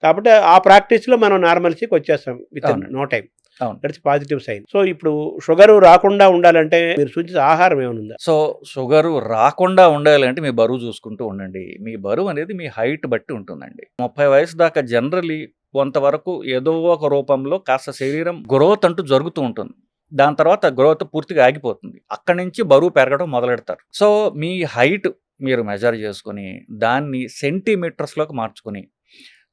S2: కాబట్టి ఆ ప్రాక్టీస్లో మనం నార్మల్సీకి వచ్చేస్తాం విత్ నో టైం.
S3: అవును.
S2: That's positive sign. సో ఇప్పుడు షుగర్ రాకుండా ఉండాలంటే మీరు సూచించే ఆహారం ఏమైనా ఉందా?
S3: సో షుగరు రాకుండా ఉండాలంటే మీ బరువు చూసుకుంటూ ఉండండి. మీ బరువు అనేది మీ హైట్ బట్టి ఉంటుందండి. 30 వయసు దాకా జనరలీ కొంతవరకు ఏదో ఒక రూపంలో కాస్త శరీరం గ్రోత్ అంటూ జరుగుతూ ఉంటుంది. దాని తర్వాత గ్రోత్ పూర్తిగా ఆగిపోతుంది. అక్కడి నుంచి బరువు పెరగడం మొదలెడతారు. సో మీ హైట్ మీరు మెజర్ చేసుకొని దాన్ని సెంటీమీటర్స్లోకి మార్చుకొని,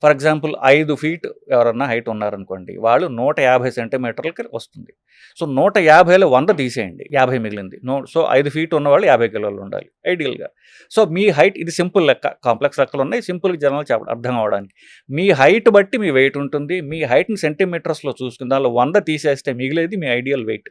S3: ఫర్ ఎగ్జాంపుల్ 5 ఫీట్ ఎవరన్నా హైట్ ఉన్నారనుకోండి, వాళ్ళు 150 సెంటీమీటర్లకి వస్తుంది. సో 150లో 100 తీసేయండి, 50 మిగిలింది. సో 5 ఫీట్ ఉన్నవాళ్ళు 50 కిలోలు ఉండాలి ఐడియల్గా. సో మీ హైట్, ఇది సింపుల్ లెక్క, కాంప్లెక్స్ లెక్కలు ఉన్నాయి, సింపుల్గా జనాలు చెప్పడం అర్థం అవడానికి. మీ హైట్ బట్టి మీ వెయిట్ ఉంటుంది. మీ హైట్ని సెంటీమీటర్స్లో చూసుకుని దానిలో 100 తీసేస్తే మిగిలేది మీ ఐడియల్ వెయిట్.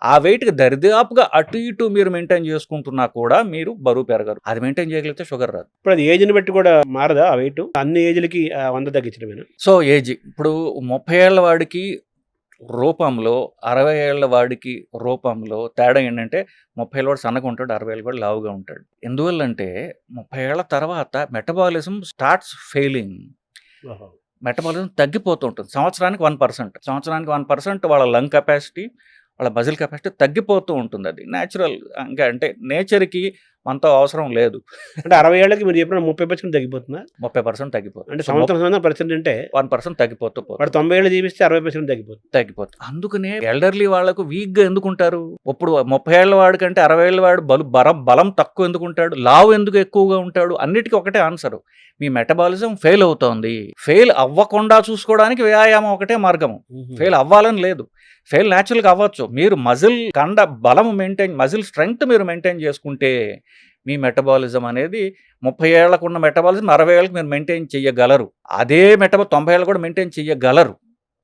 S3: ఆ వెయిట్కి దరిదాపుగా అటు ఇటు మీరు మెయింటైన్ చేసుకుంటున్నా కూడా మీరు బరువు పెరగరు. అది మెయింటైన్ చేయగలిగితే షుగర్ రాదు.
S2: ఇప్పుడు అది ఏజ్ని బట్టి కూడా మారదా ఆ వెయిట్? అన్ని ఏజ్లకి 100 తగ్గించడమేనా?
S3: సో ఏజ్ ఇప్పుడు 30 ఏళ్ల వాడికి రూపంలో 60 ఏళ్ల వాడికి రూపంలో తేడా ఏంటంటే 30 ఏళ్ళ వాడు సన్నగా ఉంటాడు, 60 ఏళ్ళ వాడు లావుగా ఉంటాడు. ఎందువల్లంటే 30 ఏళ్ల తర్వాత మెటబాలిజం స్టార్ట్స్ ఫెయిలింగ్. మెటబాలిజం తగ్గిపోతూ ఉంటుంది. సంవత్సరానికి 1% వాళ్ళ లంగ్ కెపాసిటీ, వాళ్ళ మజిల్ కెపాసిటీ తగ్గిపోతూ ఉంటుంది. అది న్యాచురల్. ఇంకా అంటే నేచర్కి మనతో అవసరం లేదు.
S2: అంటే 60 ఏళ్ళకి మీరు చెప్పిన 30% తగ్గిపోతుందా?
S3: 30% తగ్గిపోతుంది.
S2: అంటే సంవత్సరం పర్సెంట్ అంటే
S3: 1% తగ్గిపోతూ పోతుంది.
S2: వాడు 90 ఏళ్ళు జీవిస్తే 60% తగ్గిపోతుంది.
S3: అందుకనే ఎల్డర్లీ వాళ్ళకు వీక్గా ఎందుకుంటారు? ఇప్పుడు 30 ఏళ్ల వాడి కంటే 60 ఏళ్ల వాడు బలం తక్కువ ఎందుకుంటాడు, లావు ఎందుకు ఎక్కువగా ఉంటాడు? అన్నిటికీ ఒకటే ఆన్సరు, మీ మెటబాలిజం ఫెయిల్ అవుతోంది. ఫెయిల్ అవ్వకుండా చూసుకోవడానికి వ్యాయామం ఒకటే మార్గము. ఫెయిల్ అవ్వాలని లేదు. ఫెయిల్ న్యాచురల్గా అవ్వచ్చు. మీరు మజిల్ కండ బలం మజిల్ స్ట్రెంగ్త్ మీరు మెయింటైన్ చేసుకుంటే మీ మెటబాలిజం అనేది 30 ఏళ్లకు ఉన్న మెటబాలిజం 60 ఏళ్ళకి మీరు మెయింటైన్ చేయగలరు. అదే 90 ఏళ్ళు కూడా మెయింటైన్ చేయగలరు,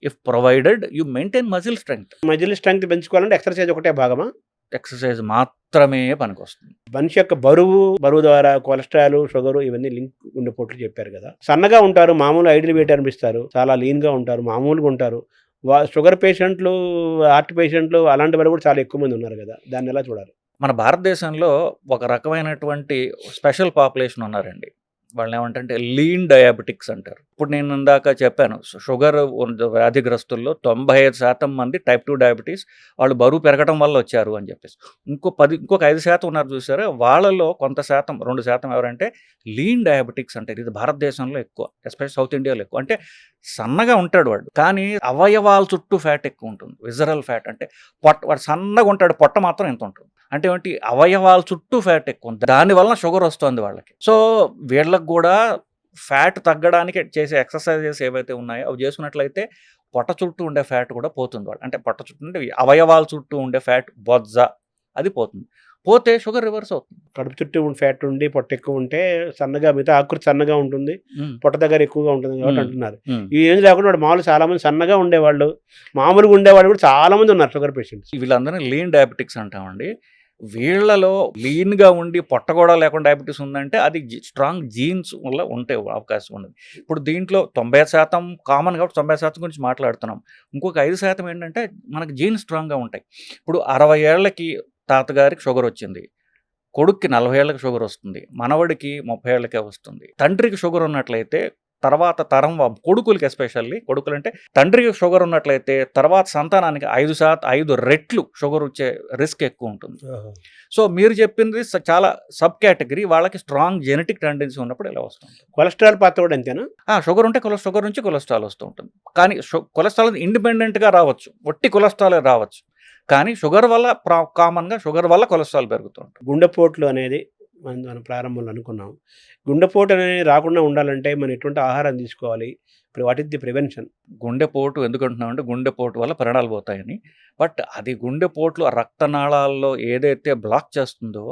S3: if provided you maintain muscle strength.
S2: Muscle strength పెంచుకోవాలంటే ఎక్సర్సైజ్ ఒకటే భాగమా?
S3: ఎక్సర్సైజ్ మాత్రమే పనికొస్తుంది.
S2: మనిషి యొక్క బరువు ద్వారా కొలెస్ట్రాల్, షుగర్ ఇవన్నీ లింక్ గుండెపోట్లు చెప్పారు కదా. సన్నగా ఉంటారు, మామూలు ఐడియల్ వెయిట్ అనిపిస్తారు, చాలా లీన్గా ఉంటారు, మామూలుగా ఉంటారు. షుగర్ పేషెంట్లు, హార్ట్ పేషెంట్లు అలాంటి వాళ్ళు కూడా చాలా ఎక్కువ మంది ఉన్నారు కదా, దాన్ని ఎలా చూడాలి?
S3: మన భారతదేశంలో ఒక రకమైనటువంటి స్పెషల్ పాపులేషన్ ఉన్నారండి. వాళ్ళని ఏమంటే లీన్ డయాబెటిక్స్ అంటారు. ఇప్పుడు నేను ఇందాక చెప్పాను, షుగర్ వ్యాధిగ్రస్తుల్లో 95% మంది టైప్ 2 డయాబెటీస్ వాళ్ళు బరువు పెరగడం వల్ల వచ్చారు అని చెప్పేసి. ఇంకొక 5% ఉన్నారు చూసారా, వాళ్ళలో కొంత శాతం 2% ఎవరంటే లీన్ డయాబెటిక్స్ అంటారు. ఇది భారతదేశంలో ఎక్కువ, ఎస్పెషల్ సౌత్ ఇండియాలో ఎక్కువ. అంటే సన్నగా ఉంటాడు వాడు, కానీ అవయవాల చుట్టూ ఫ్యాట్ ఎక్కువ ఉంటుంది, విజరల్ ఫ్యాట్. అంటే వాడు సన్నగా ఉంటాడు, పొట్ట మాత్రం ఎంత ఉంటుంది. అంటే ఏంటి, అవయవాల చుట్టూ ఫ్యాట్ ఎక్కువ ఉంది, దానివల్ల షుగర్ వస్తుంది వాళ్ళకి. సో వీళ్ళకి కూడా ఫ్యాట్ తగ్గడానికి చేసే ఎక్సర్సైజెస్ ఏవైతే ఉన్నాయో అవి చేసుకున్నట్లయితే పొట్ట చుట్టూ ఉండే ఫ్యాట్ కూడా పోతుంది. వాళ్ళు అంటే పొట్ట చుట్టూ ఉండే అవయవాల చుట్టూ ఉండే ఫ్యాట్, బొజ్జ, అది పోతుంది. పోతే షుగర్ రివర్స్ అవుతుంది.
S2: కడుపు చుట్టూ ఫ్యాట్ ఉండి పొట్ట ఎక్కువ ఉంటే సన్నగా, మిగతా ఆకృతి సన్నగా ఉంటుంది, పొట్ట దగ్గర ఎక్కువగా ఉంటుంది కాబట్టి అంటున్నారు. ఈ ఏం లేకుండా వాడు మామూలు చాలా మంది సన్నగా ఉండేవాళ్ళు, మామూలుగా ఉండేవాళ్ళు కూడా చాలా మంది ఉన్నారు షుగర్ పేషెంట్స్.
S3: వీళ్ళందరినీ లీన్ డయాబెటిక్స్ అంటామండి. వీళ్ళలో లీన్గా ఉండి పొట్ట కూడా లేకుండా డయాబెటీస్ ఉందంటే అది స్ట్రాంగ్ జీన్స్ వల్ల ఉంటే అవకాశం ఉన్నది. ఇప్పుడు దీంట్లో 90% కామన్ కాబట్టి 90% గురించి మాట్లాడుతున్నాం. ఇంకొక 5% ఏంటంటే మనకి జీన్స్ స్ట్రాంగ్గా ఉంటాయి. ఇప్పుడు 60 ఏళ్ళకి తాతగారికి షుగర్ వచ్చింది, కొడుక్కి 40 ఏళ్ళకి షుగర్ వస్తుంది, మనవడికి 30 ఏళ్ళకే వస్తుంది. తండ్రికి షుగర్ ఉన్నట్లయితే తర్వాత తరం కొడుకులకి, ఎస్పెషల్లీ కొడుకులు అంటే తండ్రికి షుగర్ ఉన్నట్లయితే తర్వాత సంతానానికి 5 రెట్లు షుగర్ వచ్చే రిస్క్ ఎక్కువ ఉంటుంది. సో మీరు చెప్పింది చాలా సబ్ కేటగిరీ, వాళ్ళకి స్ట్రాంగ్ జెనెటిక్ టెండెన్సీ ఉన్నప్పుడు ఇలా వస్తుంది.
S2: కొలెస్ట్రాల్ పాత్ర కూడా అంతేనా?
S3: షుగర్ ఉంటే షుగర్ నుంచి కొలెస్ట్రాల్ వస్తూ ఉంటుంది. కానీ కొలెస్ట్రాల్ ఇండిపెండెంట్గా రావచ్చు, ఒట్టి కొలెస్ట్రాల్ రావచ్చు. కానీ షుగర్ వల్ల కామన్గా షుగర్ వల్ల కొలెస్ట్రాల్ పెరుగుతూ ఉంటుంది.
S2: గుండెపోట్లు అనేది మనం ప్రారంభంలో అనుకున్నాం. గుండెపోటు అనేది రాకుండా ఉండాలంటే మనం ఎటువంటి ఆహారం తీసుకోవాలి? ఇప్పుడు వాట్ ఇస్ ది ప్రివెన్షన్?
S3: గుండెపోటు ఎందుకు అంటున్నామంటే గుండెపోటు వల్ల ప్రాణాలు పోతాయని. బట్ అది గుండెపోట్లు రక్తనాళాల్లో ఏదైతే బ్లాక్ చేస్తుందో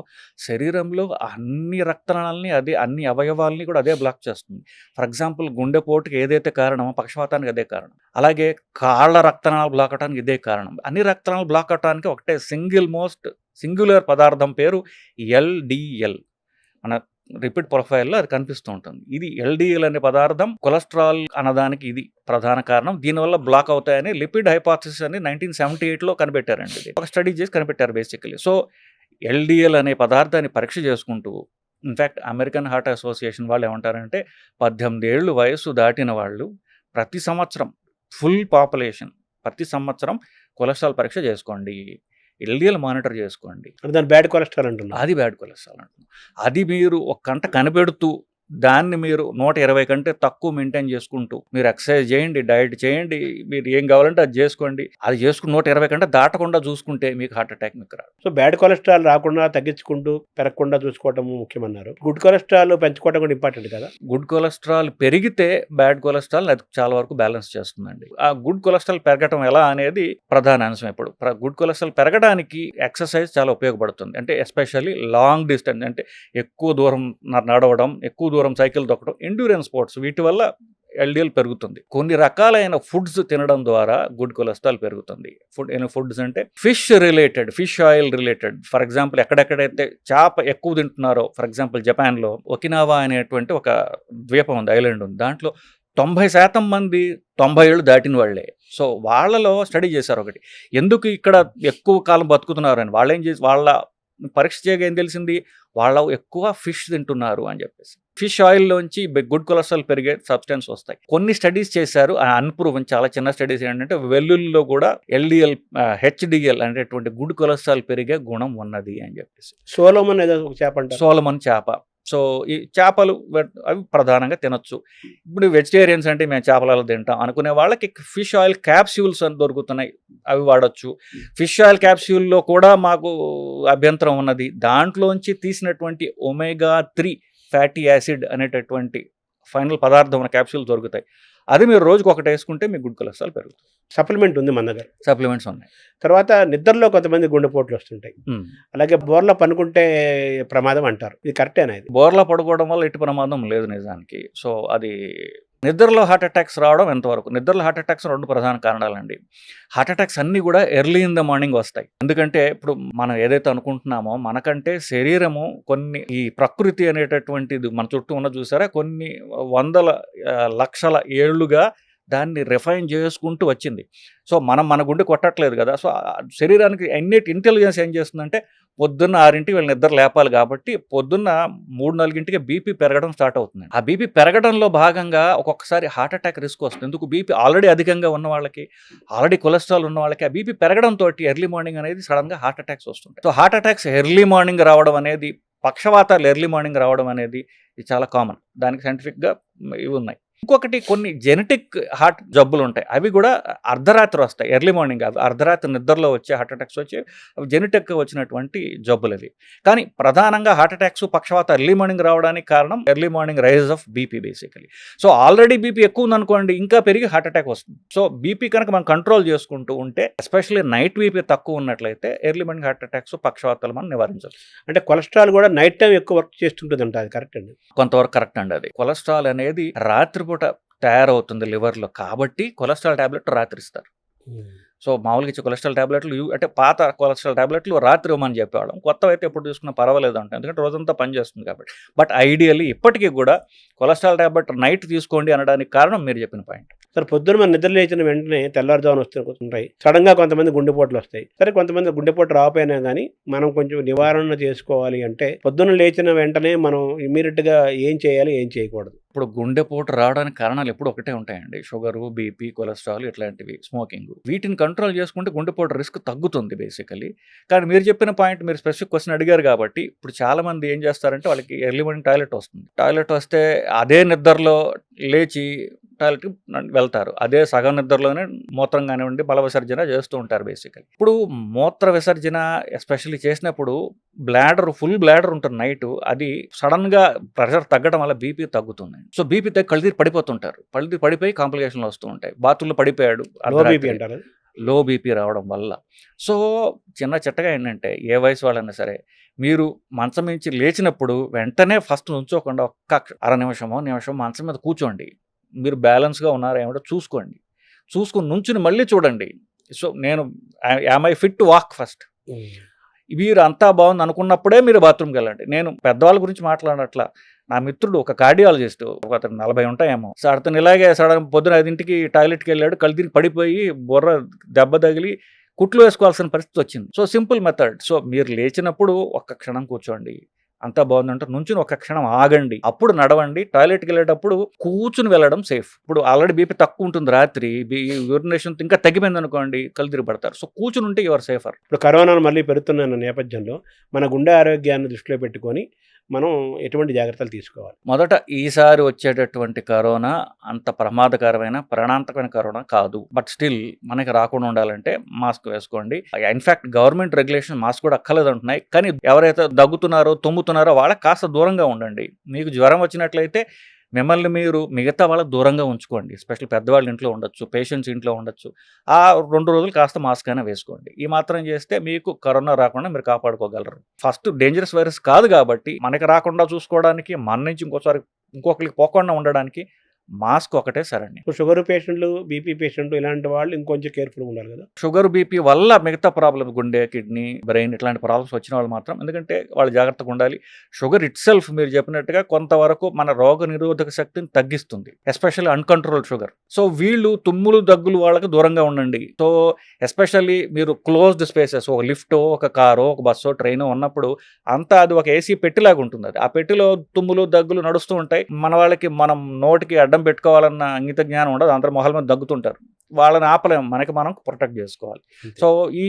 S3: శరీరంలో అన్ని రక్తనాళాలని, అన్ని అవయవాల్ని కూడా అదే బ్లాక్ చేస్తుంది. ఫర్ ఎగ్జాంపుల్ గుండెపోటుకి ఏదైతే కారణమో పక్షవాతానికి అదే కారణం, అలాగే కాళ్ళ రక్తనాళాలు బ్లాక్ అవడానికి ఇదే కారణం. అన్ని రక్తనాళాలు బ్లాక్ అవడానికి ఒకటే సింగులర్ పదార్థం పేరు LDL. మన రిపీట్ ప్రొఫైల్లో అది కనిపిస్తూ ఉంటుంది. ఇది LDL అనే పదార్థం కొలెస్ట్రాల్ అన్నదానికి ఇది ప్రధాన కారణం. దీనివల్ల బ్లాక్ అవుతాయని లిపిడ్ హైపోథసిస్ అని 1978లో కనిపెట్టారండి. ఇది ఒక స్టడీ చేసి కనిపెట్టారు బేసికలీ. సో LDL అనే పదార్థాన్ని పరీక్ష చేసుకుంటూ, ఇన్ఫ్యాక్ట్ అమెరికన్ హార్ట్ అసోసియేషన్ వాళ్ళు ఏమంటారంటే 18 ఏళ్ళు వయసు దాటిన వాళ్ళు ప్రతి సంవత్సరం ఫుల్ పాపులేషన్ ప్రతి సంవత్సరం కొలెస్ట్రాల్ పరీక్ష చేసుకోండి, ఎల్డిఎల్ మానిటర్ చేసుకోండి.
S2: అంటే దాని బ్యాడ్ కొలెస్ట్రాల్ అంటున్నారు.
S3: అది బ్యాడ్ కొలెస్ట్రాల్ అంటున్నాం. అది మీరు ఒక గంట కనిపెడుతూ దాన్ని మీరు 120 కంటే తక్కువ మెయింటైన్ చేసుకుంటూ మీరు ఎక్సర్సైజ్ చేయండి, డైట్ చేయండి, మీరు ఏం కావాలంటే అది చేసుకోండి. అది చేసుకుని 120 కంటే దాటకుండా చూసుకుంటే మీకు హార్ట్ అటాక్ మీకు రాదు.
S2: సో బ్యాడ్ కొలెస్ట్రాల్ రాకుండా తగ్గించుకుంటూ పెరగకుండా చూసుకోవటం ముఖ్యమన్నారు. గుడ్ కొలెస్ట్రాల్ పెంచుకోవడం కూడా ఇంపార్టెంట్ కదా.
S3: గుడ్ కొలెస్ట్రాల్ పెరిగితే బ్యాడ్ కొలెస్ట్రాల్ అది చాలా వరకు బ్యాలెన్స్ చేస్తుందండి. ఆ గుడ్ కొలెస్ట్రాల్ పెరగటం ఎలా అనేది ప్రధాన అంశం. ఇప్పుడు గుడ్ కొలెస్ట్రాల్ పెరగడానికి ఎక్సర్సైజ్ చాలా ఉపయోగపడుతుంది. అంటే ఎస్పెషల్లీ లాంగ్ డిస్టెన్స్, అంటే ఎక్కువ దూరం నడవడం, ఎక్కువ దూరం సైకిల్ తొక్కడం, ఎండ్యూరెన్స్ స్పోర్ట్స్, వీటి వల్ల ఎల్డిఎల్ పెరుగుతుంది. కొన్ని రకాలైన ఫుడ్స్ తినడం ద్వారా గుడ్ కొలెస్ట్రాల్ పెరుగుతుంది. ఫుడ్స్ అంటే fish related, fish oil related. For example ఎక్కడెక్కడైతే చేప ఎక్కువ తింటున్నారో, ఫర్ ఎగ్జాంపుల్ జపాన్లో ఒకినావా అనేటువంటి ఒక ద్వీపం ఉంది, ఐలాండ్ ఉంది. దాంట్లో 90% మంది 90 ఏళ్ళు దాటిన వాళ్ళే. సో వాళ్ళలో స్టడీ చేశారు ఒకటి, ఎందుకు ఇక్కడ ఎక్కువ కాలం బతుకుతున్నారు అని. వాళ్ళు ఏం చేసి వాళ్ళ పరీక్ష చేయగా ఏం తెలిసింది, వాళ్ళు ఎక్కువ ఫిష్ తింటున్నారు అని చెప్పేసి. ఫిష్ ఆయిల్లోంచి గుడ్ కొలెస్ట్రాల్ పెరిగే సబ్స్టెన్స్ వస్తాయి. కొన్ని స్టడీస్ చేశారు, అన్ప్రూవన్ చాలా చిన్న స్టడీస్ ఏంటంటే వెల్లుల్లిలో కూడా ఎల్డిఎల్, హెచ్డిఎల్ అనేటువంటి గుడ్ కొలెస్ట్రాల్ పెరిగే గుణం ఉన్నది అని చెప్పేసి.
S2: సోలోమన్ ఏదో ఒక చేప అంటారు.
S3: సోలమన్ చేప. సో ఈ చేపలు అవి ప్రధానంగా తినొచ్చు. ఇప్పుడు వెజిటేరియన్స్ అంటే మేము చేపలలో తింటాం అనుకునే వాళ్ళకి ఫిష్ ఆయిల్ క్యాప్స్యూల్స్ అని దొరుకుతున్నాయి, అవి వాడచ్చు. ఫిష్ ఆయిల్ క్యాప్స్యూల్లో కూడా మాకు అభ్యంతరం ఉన్నది. దాంట్లోంచి తీసినటువంటి ఒమేగా 3 ఫ్యాటీ యాసిడ్ అనేటటువంటి ఫైనల్ పదార్థం ఉన్న క్యాప్సూల్ దొరుకుతాయి. అది మీరు రోజుకి ఒకటి వేసుకుంటే మీకు గుడ్ కొలెస్ట్రాల్ పెరుగుతుంది.
S2: సప్లిమెంట్ ఉంది మన దగ్గర,
S3: సప్లిమెంట్స్ ఉన్నాయి.
S2: తర్వాత నిద్రలో కొంతమంది గుండెపోట్లు వస్తుంటాయి, అలాగే బోర్లో పనుకుంటే ప్రమాదం అంటారు. ఇది కరెక్టేనా? ఇది
S3: బోర్లా పడుకోవడం వల్ల ఎట్టి ప్రమాదం లేదు నిజానికి. సో అది నిద్రలో హార్ట్ అటాక్స్ రావడం ఎంతవరకు, నిద్రలో హార్ట్ అటాక్స్ 2 ప్రధాన కారణాలండి. హార్ట్ అటాక్స్ అన్నీ కూడా ఎర్లీ ఇన్ ద మార్నింగ్ వస్తాయి. ఎందుకంటే ఇప్పుడు మనం ఏదైతే అనుకుంటున్నామో మనకంటే శరీరము కొన్ని ఈ ప్రకృతి అనేటటువంటిది మన చుట్టూ ఉన్న చూసారా, కొన్ని వందల లక్షల ఏళ్లుగా దాన్ని రిఫైన్ చేసుకుంటూ వచ్చింది. సో మనం మన గుండె కొట్టట్లేదు కదా. సో శరీరానికి ఎన్నిటి ఇంటెలిజెన్స్ ఏం చేస్తుందంటే పొద్దున్న 6ంటికి వీళ్ళు నిద్ర లేపాలి కాబట్టి పొద్దున్న 3-4ంటికి బీపీ పెరగడం స్టార్ట్ అవుతుంది. ఆ బీపీ పెరగడంలో భాగంగా ఒక్కొక్కసారి హార్ట్ అటాక్ రిస్క్ వస్తుంది. ఎందుకు, బీపీ ఆల్రెడీ అధికంగా ఉన్న వాళ్ళకి, ఆల్రెడీ కొలెస్ట్రాల్ ఉన్న వాళ్ళకి ఆ బీపీ పెరగడంతో ఎర్లీ మార్నింగ్ అనేది సడన్గా హార్ట్ అటాక్స్ వస్తుంటాయి. So heart attacks early morning రావడం అనేది, పక్షవాతాలు ఎర్లీ మార్నింగ్ రావడం అనేది ఇది చాలా కామన్. దానికి సైంటిఫిక్గా ఇవి ఉన్నాయి. ఇంకొకటి కొన్ని జెనెటిక్ హార్ట్ జబ్బులు ఉంటాయి, అవి కూడా అర్ధరాత్రి వస్తాయి, ఎర్లీ మార్నింగ్. అవి అర్ధరాత్రి నిద్రలో వచ్చే హార్ట్ అటాక్స్ వచ్చి అవి జెనెటిక్గా వచ్చినటువంటి జబ్బులు అవి. కానీ ప్రధానంగా హార్ట్ అటాక్స్, పక్షవాత ఎర్లీ మార్నింగ్ రావడానికి కారణం early morning rise of BP basically. So already BP ఎక్కువ ఉందనుకోండి, ఇంకా పెరిగి హార్ట్ అటాక్ వస్తుంది. సో బీపీ కనుక మనం కంట్రోల్ చేసుకుంటూ ఉంటే, ఎస్పెషల్లీ నైట్ బీపీ తక్కువ ఉన్నట్లయితే ఎర్లీ మార్నింగ్ హార్ట్ అటాక్స్, పక్షవాతాలు మనం నివారించవచ్చు.
S2: అంటే కొలెస్ట్రాల్ కూడా నైట్ టైం ఎక్కువ వర్క్ చేస్తుంటుంది అంట, అది కరెక్ట్ అండి?
S3: కొంతవరకు కరెక్ట్ అండి. అది కొలెస్ట్రాల్ అనేది రాత్రిపూట తయారవుతుంది లివర్లో, కాబట్టి కొలెస్ట్రాల్ టాబ్లెట్ రాత్రి ఇస్తారు. సో మామూలుగా ఇచ్చే కొలెస్ట్రాల్ టాబ్లెట్లు అంటే పాత కొలెస్ట్రాల్ టాబ్లెట్లు రాత్రి ఇవ్వమని చెప్పేవాళ్ళం. కొత్తవి అయితే ఎప్పుడు తీసుకున్నా పర్వాలేదు అంటే, ఎందుకంటే రోజంతా పనిచేస్తుంది కాబట్టి. బట్ ఐడియల్లీ ఇప్పటికీ కూడా కొలెస్ట్రాల్ టాబ్లెట్ నైట్ తీసుకోండి అనడానికి కారణం మీరు చెప్పిన పాయింట్.
S2: సరే, పొద్దున్న మనం నిద్ర లేచిన వెంటనే తెల్లారుజామున వస్తుంటాయి, సడన్ గా కొంతమంది గుండెపోట్లు వస్తాయి. సరే, కొంతమంది గుండెపోటు రాకపోయినా కానీ మనం కొంచెం నివారణ చేసుకోవాలి అంటే పొద్దున్న లేచిన వెంటనే మనం ఇమీడియట్ గా ఏం చేయాలి, ఏం చేయకూడదు?
S3: ఇప్పుడు గుండెపోటు రావడానికి కారణాలు ఎప్పుడు ఒకటే ఉంటాయండి, షుగరు, బీపీ, కొలెస్ట్రాల్ ఇట్లాంటివి, స్మోకింగ్. వీటిని కంట్రోల్ చేసుకుంటే గుండెపోటు రిస్క్ తగ్గుతుంది బేసికలీ. కానీ మీరు చెప్పిన పాయింట్, మీరు స్పెసిఫిక్ క్వశ్చన్ అడిగారు కాబట్టి, ఇప్పుడు చాలా మంది ఏం చేస్తారంటే వాళ్ళకి ఎర్లీ మార్నింగ్ టాయిలెట్ వస్తుంది, టాయిలెట్ వస్తే అదే నిద్రలో లేచి టాయిలెట్కి వెళ్తారు, అదే సగం నిద్రలోనే మూత్రం కానివ్వండి మల విసర్జన చేస్తూ ఉంటారు బేసికలీ. ఇప్పుడు మూత్ర విసర్జన ఎస్పెషల్లీ చేసినప్పుడు ఫుల్ బ్లాడర్ ఉంటుంది నైట్, అది సడన్గా ప్రెషర్ తగ్గడం వల్ల బీపీ తగ్గుతుంది. సో బీపీ తగ్గి కళ్ళుతిరిగి పడిపోతుంటారు, కళ్ళుతిరిగి పడిపోయి కాంప్లికేషన్లు వస్తూ ఉంటాయి. బాత్రూంలో పడిపోయాడు, లో బీపీ రావడం వల్ల. సో చిన్న చిట్టగా ఏంటంటే, ఏ వయసు వాళ్ళైనా సరే మీరు మంచం నుంచి లేచినప్పుడు వెంటనే ఫస్ట్ నుంచోకుండా ఒక్క అర నిమిషమో మంచం మీద కూర్చోండి, మీరు బ్యాలెన్స్గా ఉన్నారా ఏమిటో చూసుకోండి, చూసుకుని నుంచుని మళ్ళీ చూడండి. సో నేను am I fit to walk first, మీరు అంతా బాగుంది అనుకున్నప్పుడే మీరు బాత్రూమ్కి వెళ్ళండి. నేను పెద్దవాళ్ళ గురించి మాట్లాడట్లా, నా మిత్రుడు ఒక కార్డియాలజిస్ట్, అతను 40 ఉంటాయేమో, సో అతను ఇలాగే సడన్ పొద్దున 5ంటికి టాయిలెట్కి వెళ్ళాడు, కళ్ళు తిరిగి పడిపోయి బుర్ర దెబ్బ తగిలి కుట్లు వేసుకోవాల్సిన పరిస్థితి వచ్చింది. So simple method. సో మీరు లేచినప్పుడు ఒక్క క్షణం కూర్చోండి, అంతా బాగుందంటే నుంచుని ఒక క్షణం ఆగండి, అప్పుడు నడవండి. టాయిలెట్కి వెళ్ళేటప్పుడు కూర్చుని వెళ్ళడం సేఫ్. ఇప్పుడు ఆల్రెడీ బీపీ తక్కువ ఉంటుంది, రాత్రి యూరినేషన్ ఇంకా తగ్గిపోయింది అనుకోండి, కళ్ళు తిరిగి పడతారు. సో కూర్చుని ఉంటే యువర్ సేఫర్.
S2: ఇప్పుడు కరోనాను మళ్ళీ పెరుగుతున్న నేపథ్యంలో మన గుండె ఆరోగ్యాన్ని దృష్టిలో పెట్టుకొని మనం ఎటువంటి జాగ్రత్తలు తీసుకోవాలి?
S3: మొదట ఈసారి వచ్చేటటువంటి కరోనా అంత ప్రమాదకరమైన ప్రాణాంతకమైన కరోనా కాదు. బట్ స్టిల్ మనకి రాకుండా ఉండాలంటే మాస్క్ వేసుకోండి. ఇన్ఫాక్ట్ గవర్నమెంట్ రెగ్యులేషన్ మాస్క్ కూడా అక్కర్లేదు అంటున్నాయి. కానీ ఎవరైతే దగ్గుతున్నారో తుమ్ముతున్నారో వాళ్ళకి కాస్త దూరంగా ఉండండి. మీకు జ్వరం వచ్చినట్లయితే మిమ్మల్ని మీరు మిగతా వాళ్ళకి దూరంగా ఉంచుకోండి. ఎస్పెషల్లీ పెద్దవాళ్ళు ఇంట్లో ఉండొచ్చు, పేషెంట్స్ ఇంట్లో ఉండొచ్చు. ఆ 2 రోజులు కాస్త మాస్క్ అయినా వేసుకోండి. ఈ మాత్రం చేస్తే మీకు కరోనా రాకుండా మీరు కాపాడుకోగలరు. ఫస్ట్ డేంజరస్ వైరస్ కాదు కాబట్టి మనకి రాకుండా చూసుకోవడానికి, మన నుంచి ఇంకొకరికి పోకుండా ఉండడానికి మాస్క్ ఒకటే సరండి.
S2: ఇప్పుడు షుగర్ పేషెంట్లు, బీపీ పేషెంట్లు ఇలాంటి వాళ్ళు ఇంకొంచెం కేర్ఫుల్గా ఉండాలి కదా.
S3: షుగర్ బీపీ వల్ల మిగతా ప్రాబ్లమ్స్, గుండె, కిడ్నీ, బ్రెయిన్ ఇట్లాంటి ప్రాబ్లమ్స్ వచ్చిన వాళ్ళు మాత్రం, ఎందుకంటే వాళ్ళు జాగ్రత్తగా ఉండాలి. షుగర్ ఇట్ సెల్ఫ్ మీరు చెప్పినట్టుగా కొంతవరకు మన రోగ నిరోధక శక్తిని తగ్గిస్తుంది, ఎస్పెషల్లీ అన్కంట్రోల్డ్ షుగర్. సో వీళ్ళు తుమ్ములు దగ్గులు వాళ్ళకి దూరంగా ఉండండి. సో ఎస్పెషల్లీ మీరు క్లోజ్డ్ స్పేసెస్, ఒక లిఫ్టో, ఒక కారో, ఒక బస్సో, ట్రైనో ఉన్నప్పుడు అంతా అది ఒక ఏసీ పెట్టిలాగా ఉంటుంది. అది ఆ పెట్టిలో తుమ్ములు దగ్గులు నడుస్తూ ఉంటాయి. మన వాళ్ళకి మనం నోటికి అడ్డం పెట్టుకోవాలన్న అంగిత జ్ఞానం ఉండదు, అందరూ మొహల మీద దగ్గుతుంటారు. వాళ్ళని ఆపలేము, మనకి మనం ప్రొటెక్ట్ చేసుకోవాలి. సో ఈ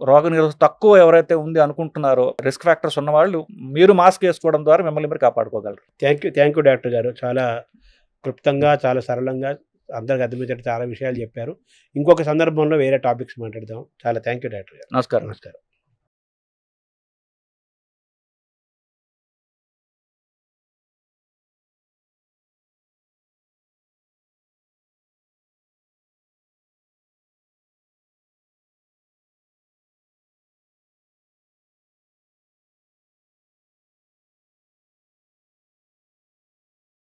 S3: రోగ నిరోధక తక్కువ ఎవరైతే ఉంది అనుకుంటున్నారో, రిస్క్ ఫ్యాక్టర్స్ ఉన్న వాళ్ళు మీరు మాస్క్ వేసుకోవడం ద్వారా మిమ్మల్ని మీరు కాపాడుకోగలరు.
S2: థ్యాంక్ యూ డాక్టర్ గారు. చాలా క్లుప్తంగా, చాలా సరళంగా అందరికి అర్థమయ్యేటట్టు చాలా విషయాలు చెప్పారు. ఇంకొక సందర్భంలో వేరే టాపిక్స్ మాట్లాడదాం. చాలా థ్యాంక్ యూ డాక్టర్ గారు.
S3: నమస్కారం.